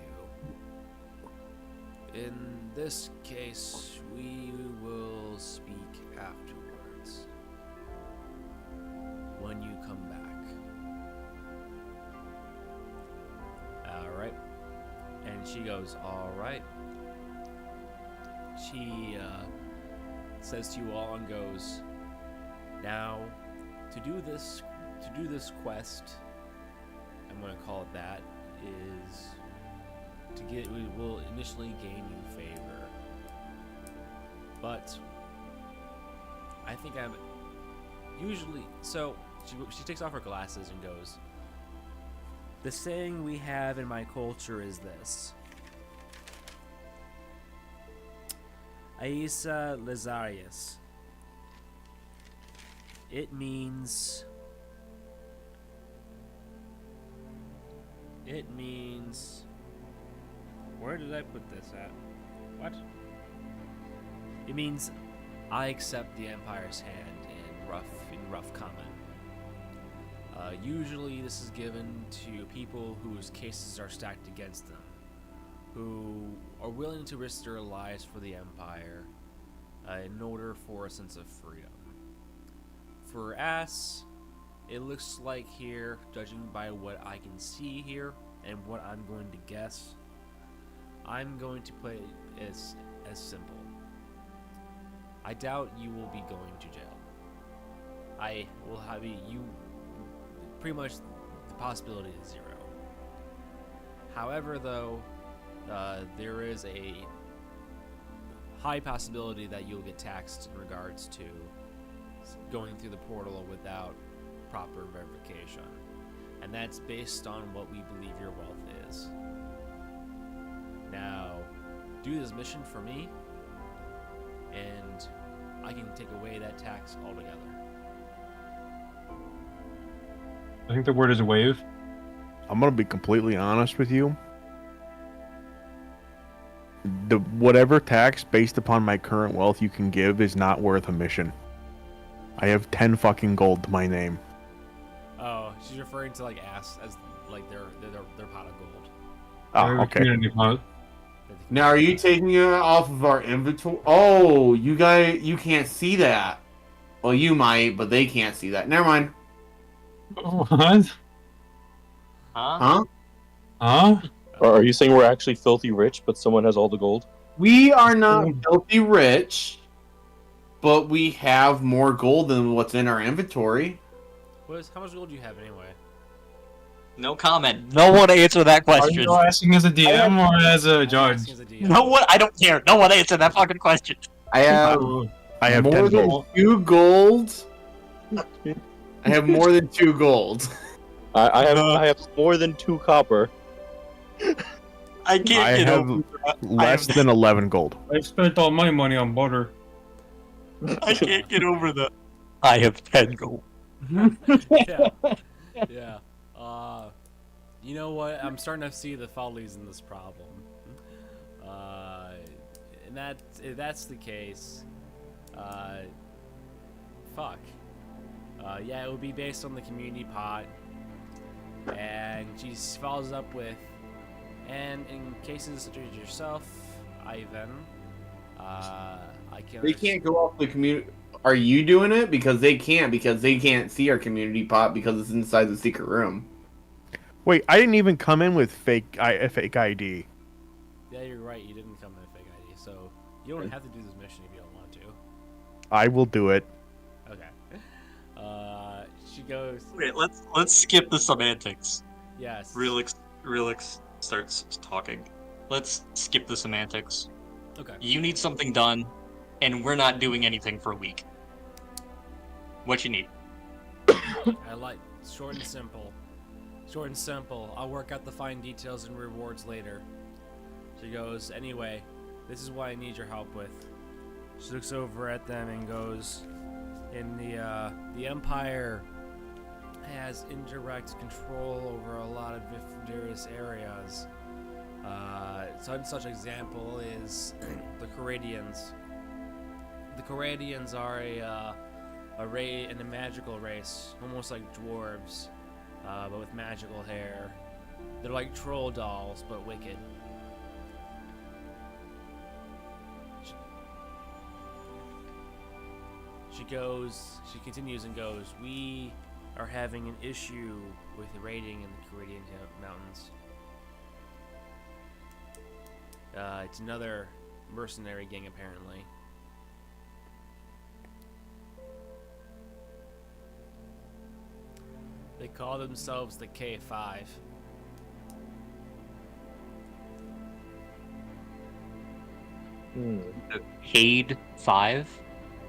Speaker 3: In this case, we will speak afterwards, when you come back." Alright. And she goes, "Alright." She says to you all and goes, "Now, to do this quest, I'm going to call it that, is we will initially gain you favor. But I think I'm usually..." So she takes off her glasses and goes, "The saying we have in my culture is this: Aisa Lazarius. It means... Where did I put this at? What? It means I accept the Empire's hand in rough common. Usually this is given to people whose cases are stacked against them, who are willing to risk their lives for the Empire in order for a sense of freedom. For us, it looks like here, judging by what I can see here and what I'm going to guess, I'm going to put it as simple. I doubt you will be going to jail. I will have you pretty much, the possibility is zero. However, though, there is a high possibility that you'll get taxed in regards to going through the portal without proper verification, and that's based on what we believe your wealth is. Now, do this mission for me, and I can take away that tax altogether."
Speaker 1: I think the word is wave.
Speaker 7: I'm gonna be completely honest with you. The whatever tax based upon my current wealth you can give is not worth a mission. I have 10 fucking gold to my name.
Speaker 3: Oh, she's referring to like ass as like their pot of gold.
Speaker 7: Oh,
Speaker 1: Or
Speaker 7: okay.
Speaker 1: community pot.
Speaker 6: Now, are you taking it off of our inventory? Oh, you can't see that. Well, you might, but they can't see that. Never mind.
Speaker 1: What?
Speaker 5: Huh?
Speaker 6: Huh?
Speaker 1: Huh?
Speaker 4: Or are you saying we're actually filthy rich, but someone has all the gold?
Speaker 6: We are not filthy rich, but we have more gold than what's in our inventory.
Speaker 3: How much gold do you have anyway?
Speaker 5: No comment. No one answer that
Speaker 1: Are
Speaker 5: question.
Speaker 1: you asking as a DM or as a
Speaker 3: I'm
Speaker 1: judge?
Speaker 3: asking as a DM.
Speaker 5: No one. I don't care. No one answer that fucking question.
Speaker 6: I have
Speaker 7: I have
Speaker 6: more
Speaker 7: 10
Speaker 6: than
Speaker 7: gold.
Speaker 6: 2 gold. I have more than 2 gold.
Speaker 4: I have more than 2 copper.
Speaker 5: I can't
Speaker 7: I
Speaker 5: get
Speaker 7: have
Speaker 5: over.
Speaker 7: less than 11 gold.
Speaker 1: I've spent all my money on butter.
Speaker 5: I can't get over the. I have 10 gold.
Speaker 3: Yeah. Yeah. You know what? I'm starting to see the follies in this problem. And if that's the case, fuck. Yeah, it would be based on the community pot. And she follows up with, and in cases such as yourself, Ivan, I can.
Speaker 6: They can't go off the community. Are you doing it? Because they can't see our community pot because it's inside the secret room.
Speaker 7: Wait, I didn't even come in with fake ID.
Speaker 3: Yeah, you're right. You didn't come in a fake ID, so you don't have to do this mission if you don't want to.
Speaker 7: I will do it.
Speaker 3: Okay. She goes.
Speaker 5: Wait, let's skip the semantics.
Speaker 3: Yes.
Speaker 5: Relix starts talking. Let's skip the semantics.
Speaker 3: Okay.
Speaker 5: You need something done, and we're not doing anything for a week. What you need?
Speaker 3: I like short and simple. Short and simple. I'll work out the fine details and rewards later. She goes, anyway, this is what I need your help with. She looks over at them and goes, in the Empire has indirect control over a lot of various areas. Such example is the Coradians. The Coradians are a magical race, almost like dwarves, but with magical hair. They're like troll dolls, but wicked. She continues and goes, we are having an issue with raiding in the Coradian mountains. It's another mercenary gang, apparently. They call themselves the K5.
Speaker 5: The Cade 5?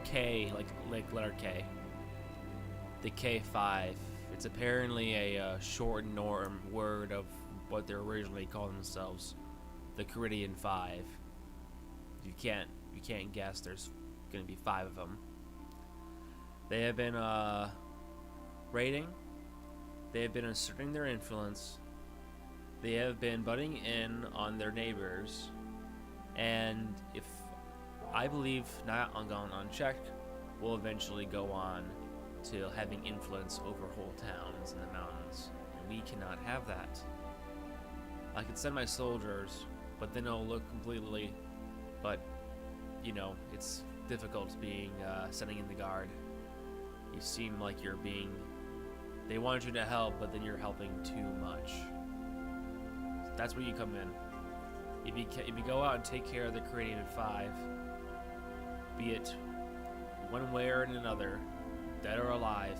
Speaker 3: K, like letter K. The K5. It's apparently a short norm word of what they're originally calling themselves, the Caridian 5. You can't guess. There's gonna be 5 of them. They have been raiding. They have been asserting their influence. They have been butting in on their neighbors, and if I believe not gone unchecked, will eventually go on to having influence over whole towns in the mountains. And we cannot have that. I could send my soldiers, but then it'll look completely. But you know, it's difficult being sending in the guard. You seem like you're being. They want you to help, but then you're helping too much. That's where you come in. If you go out and take care of the Canadian 5, be it one way or another, dead or alive,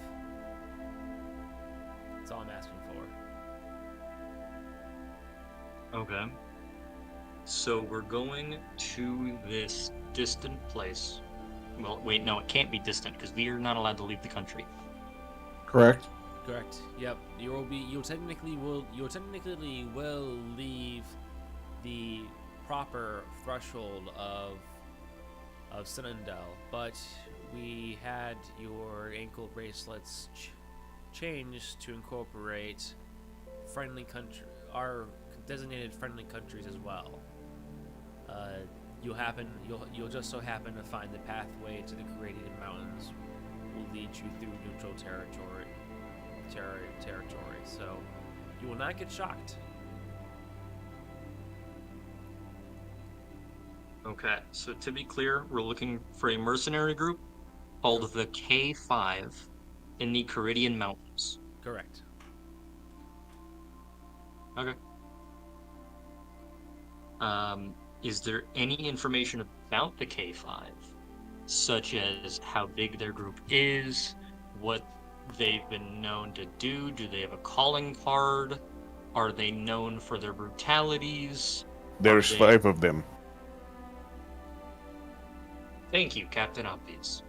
Speaker 3: that's all I'm asking for.
Speaker 5: Okay. So we're going to this distant place. Well, wait, no, it can't be distant because we are not allowed to leave the country.
Speaker 6: Correct.
Speaker 3: Correct. Yep. You'll technically will leave the proper threshold of Citadel, but we had your ankle bracelets changed to incorporate our designated friendly countries as well. You'll just so happen to find the pathway to the Canadian mountains will lead you through neutral territory. So you will not get shocked.
Speaker 5: Okay, so to be clear, we're looking for a mercenary group called the K5 in the Caridian Mountains.
Speaker 3: Correct.
Speaker 5: Okay. Is there any information about the K5, such as how big their group is, what they've been known to do? Do they have a calling card? Are they known for their brutalities?
Speaker 7: There's
Speaker 5: they-
Speaker 7: 5 of them.
Speaker 5: Thank you, Captain Obvious.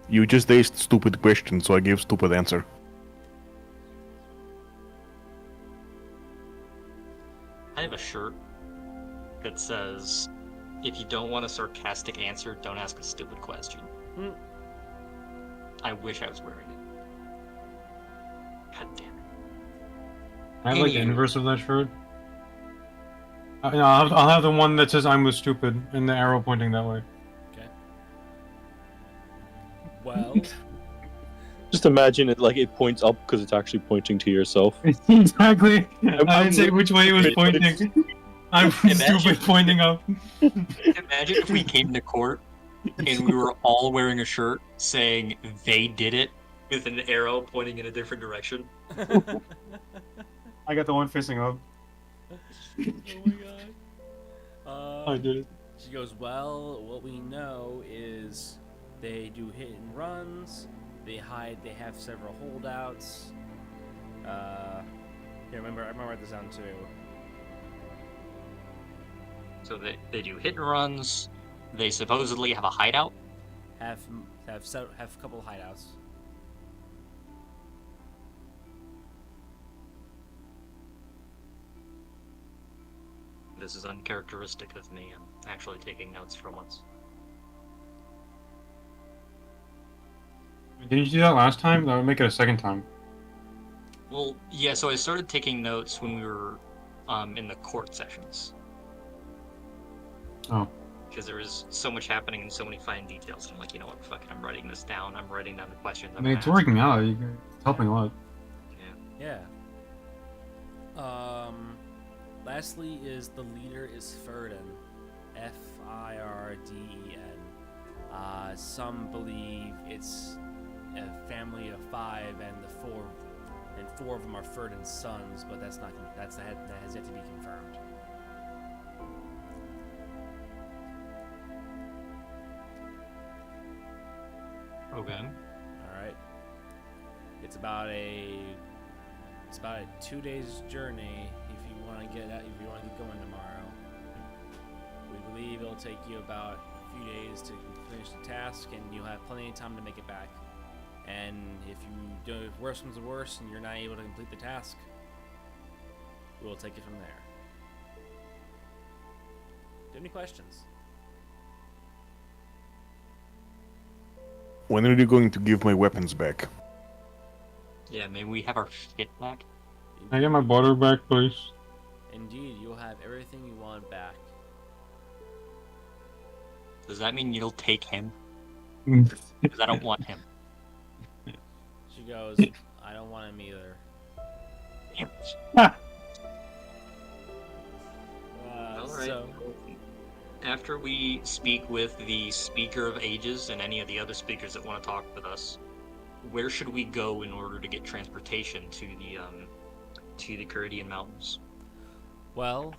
Speaker 7: You just asked stupid questions, so I gave stupid answer.
Speaker 5: I have a shirt that says, if you don't want a sarcastic answer, don't ask a stupid question. I wish I was wearing it. God damn it.
Speaker 1: I like the
Speaker 5: Anywho.
Speaker 1: inverse of that shirt. I'll have the one that says "I'm was stupid" and the arrow pointing that way.
Speaker 3: Okay. Well,
Speaker 4: Just imagine it like it points up because it's actually pointing to yourself.
Speaker 1: Exactly.
Speaker 4: I'm
Speaker 1: I'd say which way it was
Speaker 4: really-
Speaker 1: pointing. I'm stupid pointing up.
Speaker 5: Imagine if we came to court and we were all wearing a shirt saying they did it with an arrow pointing in a different direction.
Speaker 1: I got the one facing up.
Speaker 3: oh my god.
Speaker 1: I did it.
Speaker 3: She goes, well, what we know is they do hit and runs, they hide, they have several holdouts. Here, I'm gonna write this down too.
Speaker 5: So they do hit and runs. They supposedly have a hideout.
Speaker 3: Have a couple of hideouts.
Speaker 5: This is uncharacteristic of me. I'm actually taking notes for once.
Speaker 1: Didn't you do that last time? That would make it a second time.
Speaker 5: Well, yeah, so I started taking notes when we were in the court sessions.
Speaker 1: Oh.
Speaker 5: Because there was so much happening and so many fine details. And I'm like, you know what, fuck it, I'm writing this down. I'm writing down the questions.
Speaker 1: I mean, it's working out. It's helping a lot.
Speaker 5: Yeah.
Speaker 3: Yeah. Lastly is the leader is Firden. Firden. Some believe it's a family of 5 and four of them are Firden's sons, but that has yet to be confirmed.
Speaker 5: Okay.
Speaker 3: All right. It's about a 2 days journey if you want to get going tomorrow. We believe it'll take you about a few days to finish the task, and you'll have plenty of time to make it back. And if worse comes to worse and you're not able to complete the task, we'll take it from there. Do you have any questions?
Speaker 7: When are you going to give my weapons back?
Speaker 5: Yeah, maybe we have our shit back.
Speaker 1: Can I get my butter back, please?
Speaker 3: Indeed, you'll have everything you want back.
Speaker 5: Does that mean you'll take him?
Speaker 1: Mm.
Speaker 5: Because I don't want him.
Speaker 3: She goes, I don't want him either.
Speaker 5: Alright.
Speaker 3: So,
Speaker 5: After we speak with the Speaker of Ages and any of the other speakers that want to talk with us, where should we go in order to get transportation to the Caridian Mountains?
Speaker 3: well,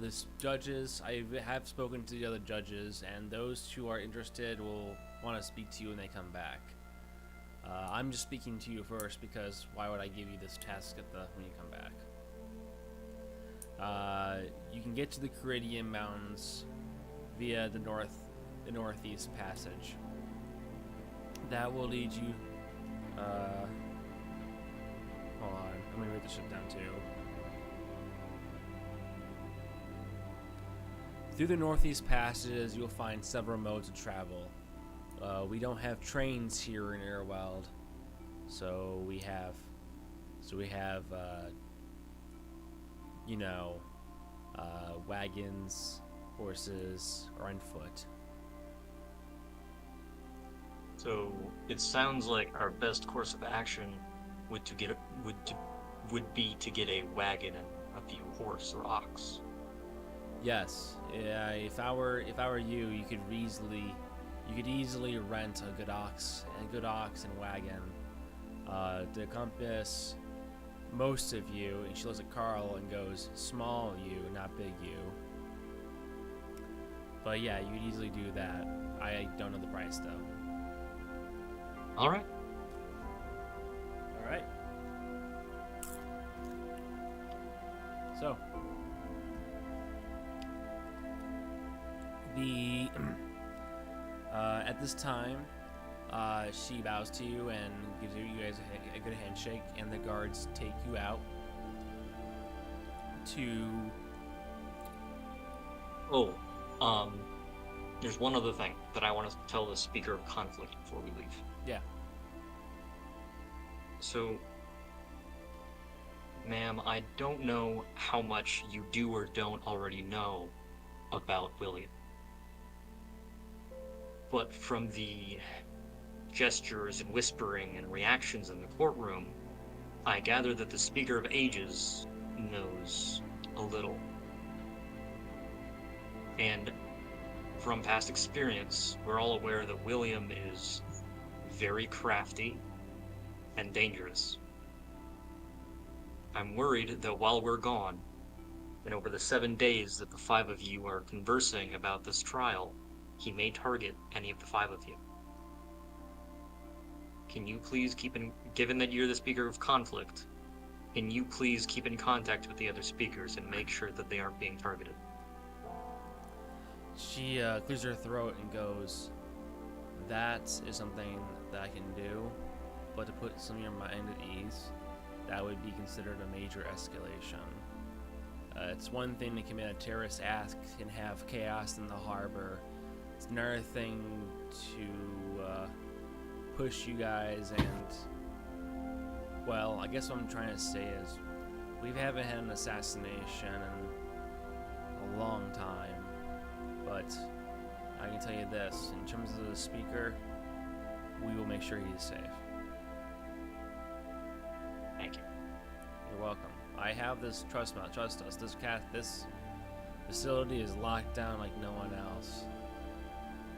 Speaker 3: the judges, I have spoken to the other judges, and those who are interested will want to speak to you when they come back. I'm just speaking to you first because why would I give you this task when you come back? You can get to the Caridian Mountains via the northeast passage. That will lead you. Hold on, I'm gonna write this shit down too. Through the northeast passages, you'll find several modes of travel. We don't have trains here in Irweld, so we have wagons, horses, or on foot.
Speaker 5: So it sounds like our best course of action would be to get a wagon and a few horse or ox.
Speaker 3: Yes, if I were you, you could easily rent a good ox and wagon. The compass most of you, and she looks at Carl and goes, small you, not big you. But yeah, you'd easily do that. I don't know the price though.
Speaker 5: All right.
Speaker 3: All right. So the at this time, she bows to you and gives you guys a good handshake, and the guards take you out to.
Speaker 5: There's one other thing that I want to tell the Speaker of Conflict before we leave.
Speaker 3: Yeah.
Speaker 5: So, ma'am, I don't know how much you do or don't already know about William. But from the gestures and whispering and reactions in the courtroom, I gather that the Speaker of Ages knows a little. And from past experience, we're all aware that William is very crafty and dangerous. I'm worried that while we're gone, and over the 7 days that the 5 of you are conversing about this trial, he may target any of the 5 of you. Can you please given that you're the Speaker of Conflict, can you please keep in contact with the other speakers and make sure that they aren't being targeted?
Speaker 3: She clears her throat and goes, that is something that I can do, but to put some of your mind at ease, that would be considered a major escalation. It's one thing to commit a terrorist act and have chaos in the harbor. It's another thing to push you guys and, well, I guess what I'm trying to say is we haven't had an assassination in a long time. But I can tell you this, in terms of the Speaker, we will make sure he's safe.
Speaker 5: Thank you.
Speaker 3: You're welcome. I have this, trust us, this facility is locked down like no one else.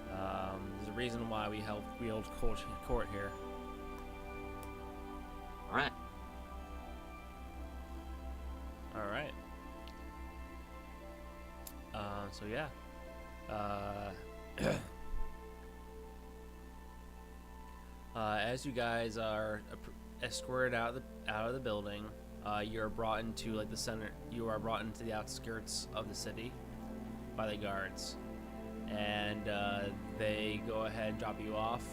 Speaker 3: There's a reason why we hold court here.
Speaker 5: Alright.
Speaker 3: Alright. So yeah. As you guys are escorted out of the building, you're brought into like the center. You are brought into the outskirts of the city by the guards, and they go ahead and drop you off.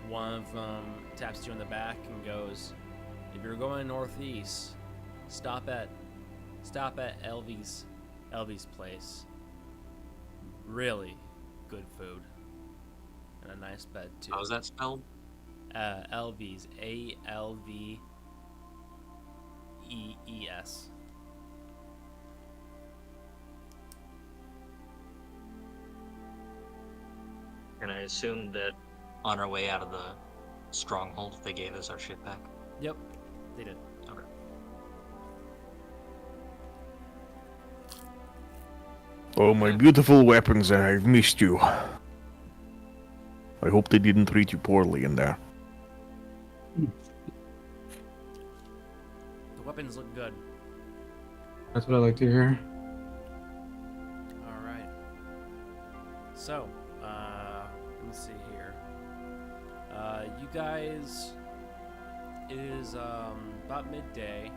Speaker 3: One of them taps you on the back and goes, "If you're going northeast, stop at Elvie's place. Really good food and a nice bed too."
Speaker 5: How's that spelled?
Speaker 3: Elvie's, Alvees.
Speaker 5: And I assume that on our way out of the stronghold, they gave us our shit back.
Speaker 3: Yep, they did.
Speaker 5: Okay.
Speaker 7: Oh, my beautiful weapons, I've missed you. I hope they didn't treat you poorly in there.
Speaker 3: The weapons look good.
Speaker 1: That's what I like to hear.
Speaker 3: All right. So, let's see here. You guys, it is about midday.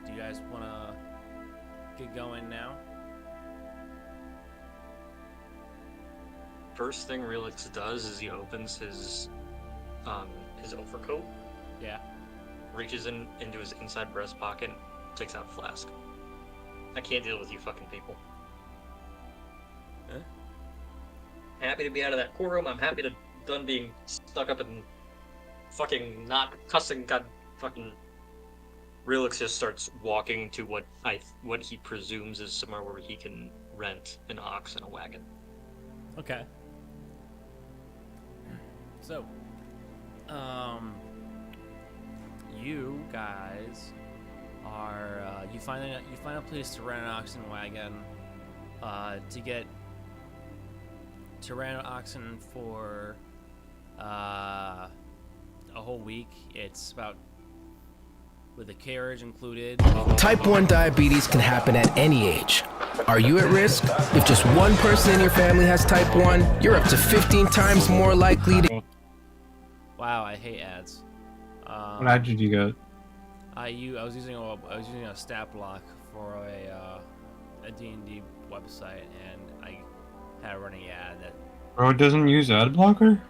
Speaker 3: Do you guys want to get going now?
Speaker 5: First thing Relix does is he opens his overcoat,
Speaker 3: Yeah.
Speaker 5: reaches into his inside breast pocket, takes out a flask. I can't deal with you fucking people.
Speaker 3: Huh?
Speaker 5: Happy to be out of that courtroom. I'm happy to done being stuck up and fucking not cussing. God, fucking. Relix just starts walking to what he presumes is somewhere where he can rent an ox and a wagon.
Speaker 3: Okay. So, you guys are you find a place to rent an oxen wagon, to rent an oxen for a whole week. It's about with a carriage included.
Speaker 8: Type 1 diabetes can happen at any age. Are you at risk? If just one person in your family has type 1, you're up to 15 times more likely to...
Speaker 3: Wow, I hate ads.
Speaker 1: What ad did you get?
Speaker 3: I was using a stat block for a D&D website, and I had a running ad that
Speaker 1: Bro, it doesn't use ad blocker?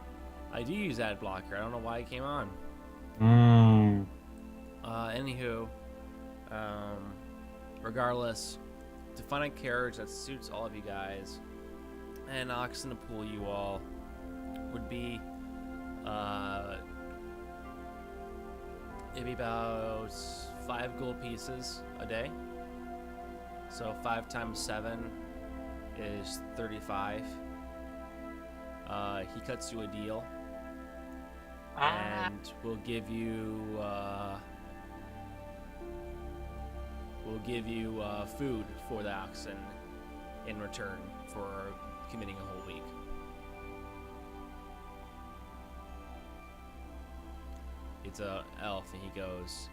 Speaker 3: I do use ad blocker. I don't know why it came on. Anywho, regardless, to find a carriage that suits all of you guys and oxen to pull you all would be it'd be about 5 gold pieces a day. So 5 times 7 is 35. He cuts you a deal, and we'll give you food for the oxen in return for committing a whole week. It's a elf, and he goes,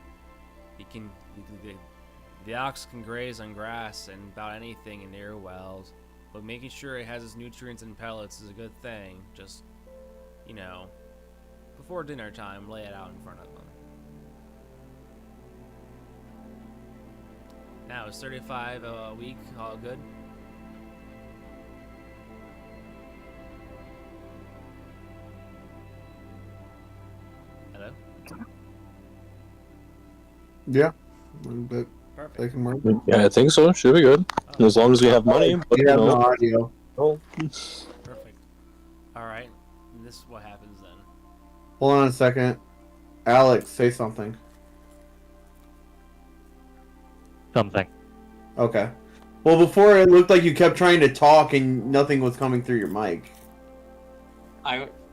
Speaker 3: the ox can graze on grass and about anything in near wells, but making sure it has its nutrients and pellets is a good thing. Just, before dinner time, lay it out in front of them. Now, is 35 a week all good? Hello?
Speaker 6: Yeah. But
Speaker 3: Perfect.
Speaker 6: they can work.
Speaker 4: Yeah, I think so. Should be good. As long as we have money. But,
Speaker 6: You have no audio.
Speaker 3: Perfect. Alright, this is what happens then.
Speaker 6: Hold on a second. Alex, say something.
Speaker 2: Something.
Speaker 6: Okay. Well, before it looked like you kept trying to talk and nothing was coming through your mic.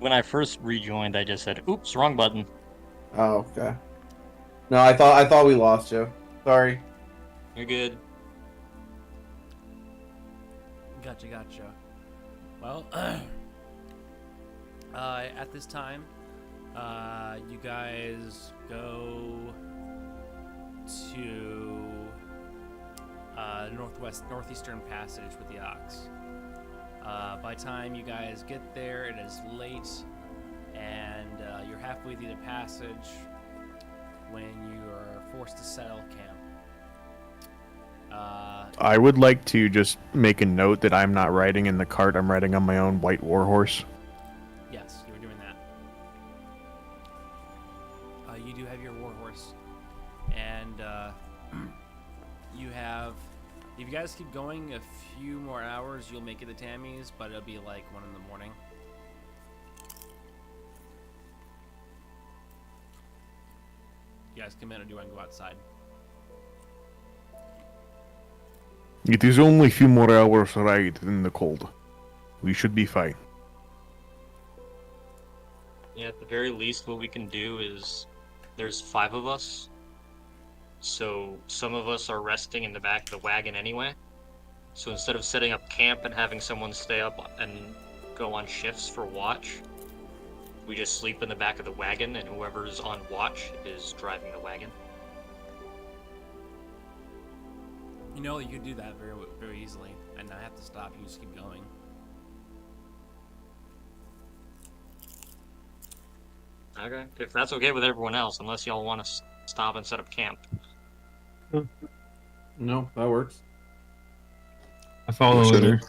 Speaker 5: When I first rejoined, I just said, "Oops, wrong button."
Speaker 6: Oh, okay. No, I thought we lost you. Sorry.
Speaker 5: You're good.
Speaker 3: Gotcha. Well, at this time, you guys go to northeastern passage with the ox. By the time you guys get there, it is late, and you're halfway through the passage when you are forced to settle camp.
Speaker 7: I would like to just make a note that I'm not riding in the cart. I'm riding on my own white warhorse.
Speaker 3: Yes, you were doing that. You do have your warhorse, and you have. If you guys keep going a few more hours, you'll make it to Tammy's, but it'll be like 1 in the morning. You guys come in, or do you want to go outside?
Speaker 7: It is only a few more hours ride in the cold. We should be fine.
Speaker 5: Yeah, at the very least, what we can do is there's 5 of us. So some of us are resting in the back of the wagon anyway. So instead of setting up camp and having someone stay up and go on shifts for watch, we just sleep in the back of the wagon, and whoever's on watch is driving the wagon.
Speaker 3: You know, you could do that very, very easily, and not have to stop. You just keep going.
Speaker 5: Okay, if that's okay with everyone else, unless y'all want to stop and set up camp.
Speaker 6: No, that works.
Speaker 1: I follow her.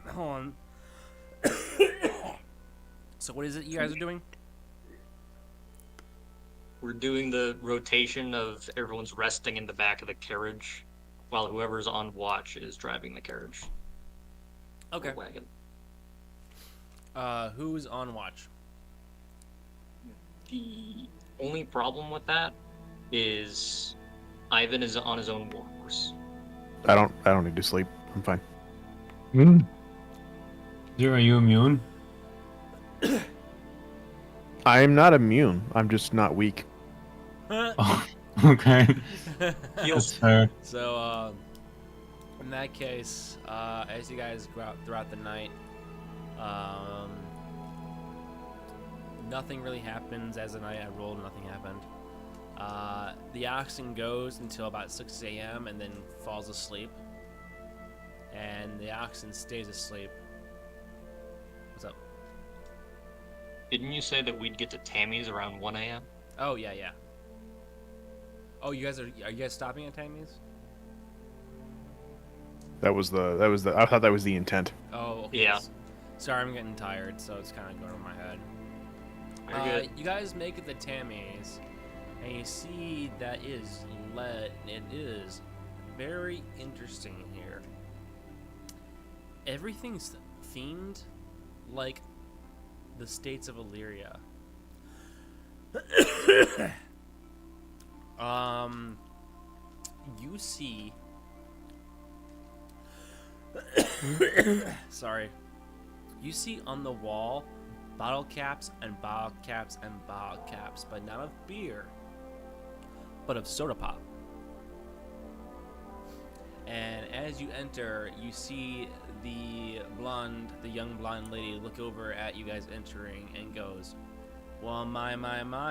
Speaker 3: Hold on. So what is it you guys are doing?
Speaker 5: We're doing the rotation of everyone's resting in the back of the carriage, while whoever's on watch is driving the carriage.
Speaker 3: Okay.
Speaker 5: The wagon.
Speaker 3: Who's on watch?
Speaker 5: The only problem with that is Ivan is on his own warhorse.
Speaker 7: I don't need to sleep. I'm fine.
Speaker 1: Are you immune?
Speaker 7: I'm not immune. I'm just not weak.
Speaker 1: Oh, okay. That's fair.
Speaker 3: So, in that case, as you guys go out throughout the night, nothing really happens. As the night I rolled, nothing happened. The oxen goes until about 6 a.m. and then falls asleep. And the oxen stays asleep. What's up?
Speaker 5: Didn't you say that we'd get to Tammy's around 1 a.m.?
Speaker 3: Oh, yeah. Oh, are you guys stopping at Tammy's?
Speaker 7: That was the. I thought that was the intent.
Speaker 3: Oh, okay.
Speaker 5: Yeah.
Speaker 3: Sorry, I'm getting tired, so it's kind of going over my head.
Speaker 5: Very good.
Speaker 3: You guys make it to Tammy's, and you see that it is very interesting here. Everything's themed like the states of Illyria. You see. Sorry. You see on the wall bottle caps and bottle caps and bottle caps, but not of beer, but of soda pop. And as you enter, you see the young blonde lady look over at you guys entering and goes, "Well, my,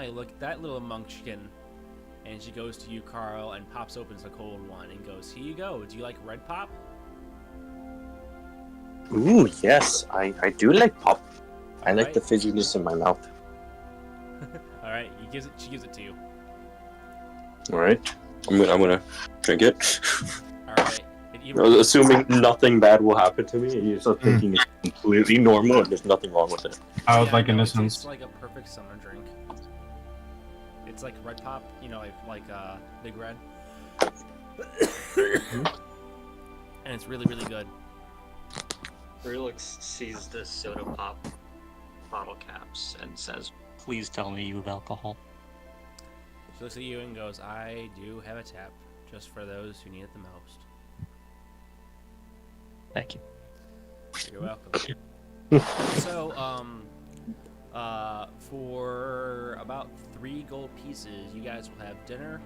Speaker 3: look at that little munchkin." And she goes to you, Carl, and pops open a cold one and goes, "Here you go. Do you like red pop?"
Speaker 4: Ooh, yes, I do like pop. I like
Speaker 3: Right.
Speaker 4: the fizziness in my mouth.
Speaker 3: All right, she gives it to you.
Speaker 4: All right, I'm gonna drink it.
Speaker 3: All right. And even,
Speaker 4: Assuming nothing bad will happen to me, and you're still thinking it's completely normal and there's nothing wrong with it.
Speaker 1: I would
Speaker 3: yeah,
Speaker 1: like
Speaker 3: no,
Speaker 1: innocence.
Speaker 3: It's like a perfect summer drink. It's like red pop, like Big Red. And it's really, really good.
Speaker 5: Relix sees the soda pop bottle caps and says, "Please tell me you have alcohol."
Speaker 3: She looks at you and goes, "I do have a tap, just for those who need it the most."
Speaker 2: Thank you.
Speaker 3: You're welcome. So, for about 3 gold pieces, you guys will have dinner,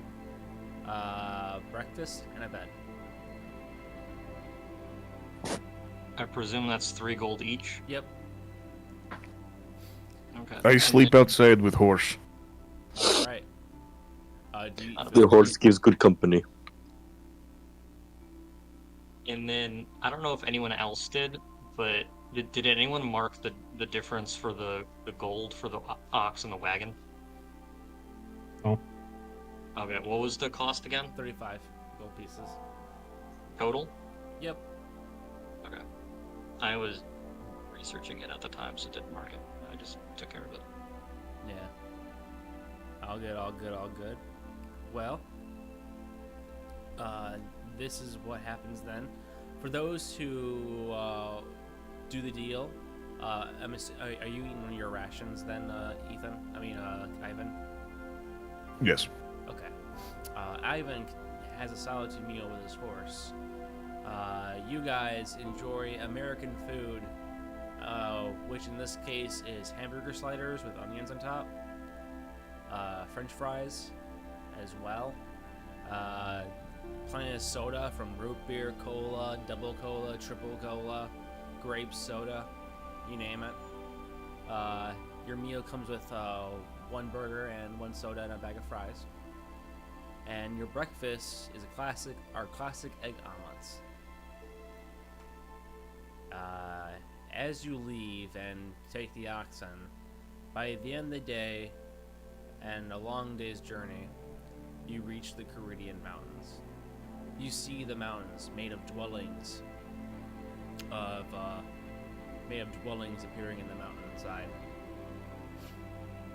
Speaker 3: breakfast, and a bed.
Speaker 5: I presume that's 3 gold each.
Speaker 3: Yep.
Speaker 5: Okay.
Speaker 7: I sleep outside with horse.
Speaker 3: All right.
Speaker 4: The horse gives good company.
Speaker 5: And then I don't know if anyone else did, but did anyone mark the difference for the gold for the ox and the wagon?
Speaker 1: No.
Speaker 5: Okay, what was the cost again?
Speaker 3: 35 gold pieces.
Speaker 5: Total?
Speaker 3: Yep.
Speaker 5: Okay. I was researching it at the time, so didn't mark it. I just took care of it.
Speaker 3: Yeah. All good. Well, this is what happens then. For those who do the deal, are you eating one of your rations then, Ivan?
Speaker 7: Yes.
Speaker 3: Okay. Ivan has a solitude meal with his horse. You guys enjoy American food, which in this case is hamburger sliders with onions on top, French fries as well, plenty of soda from root beer, cola, double cola, triple cola, grape soda, you name it. Your meal comes with 1 burger and 1 soda and a bag of fries. And your breakfast is our classic egg omelets. As you leave and take the oxen, by the end of the day and a long day's journey, you reach the Caridian Mountains. You see the mountains made of dwellings appearing in the mountainside,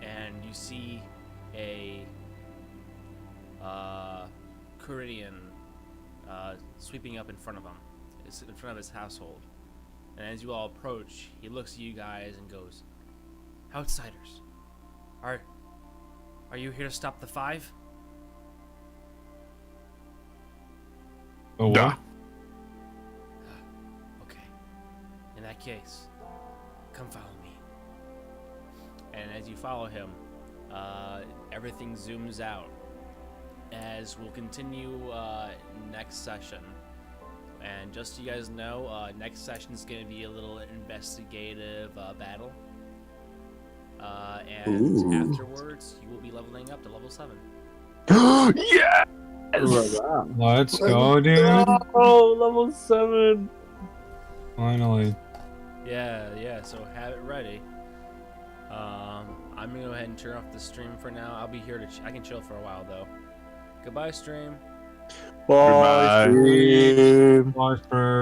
Speaker 3: and you see a Caridian sweeping up in front of him. It's in front of his household. And as you all approach, he looks at you guys and goes, "Outsiders, are you here to stop the 5?
Speaker 1: Oh,
Speaker 7: Duh.
Speaker 1: what?
Speaker 3: Okay. In that case, come follow me." And as you follow him, everything zooms out. As we'll continue next session. And just so you guys know, next session is going to be a little investigative battle. And
Speaker 4: Ooh.
Speaker 3: afterwards, you will be leveling up to level 7.
Speaker 6: Yeah.
Speaker 1: Let's go, dude.
Speaker 6: Oh, level 7.
Speaker 1: Finally.
Speaker 3: Yeah, so have it ready. I'm gonna go ahead and turn off the stream for now. I'll be here to I can chill for a while though. Goodbye, stream.
Speaker 6: Bye.
Speaker 7: Goodbye.
Speaker 1: Bye, Spurs.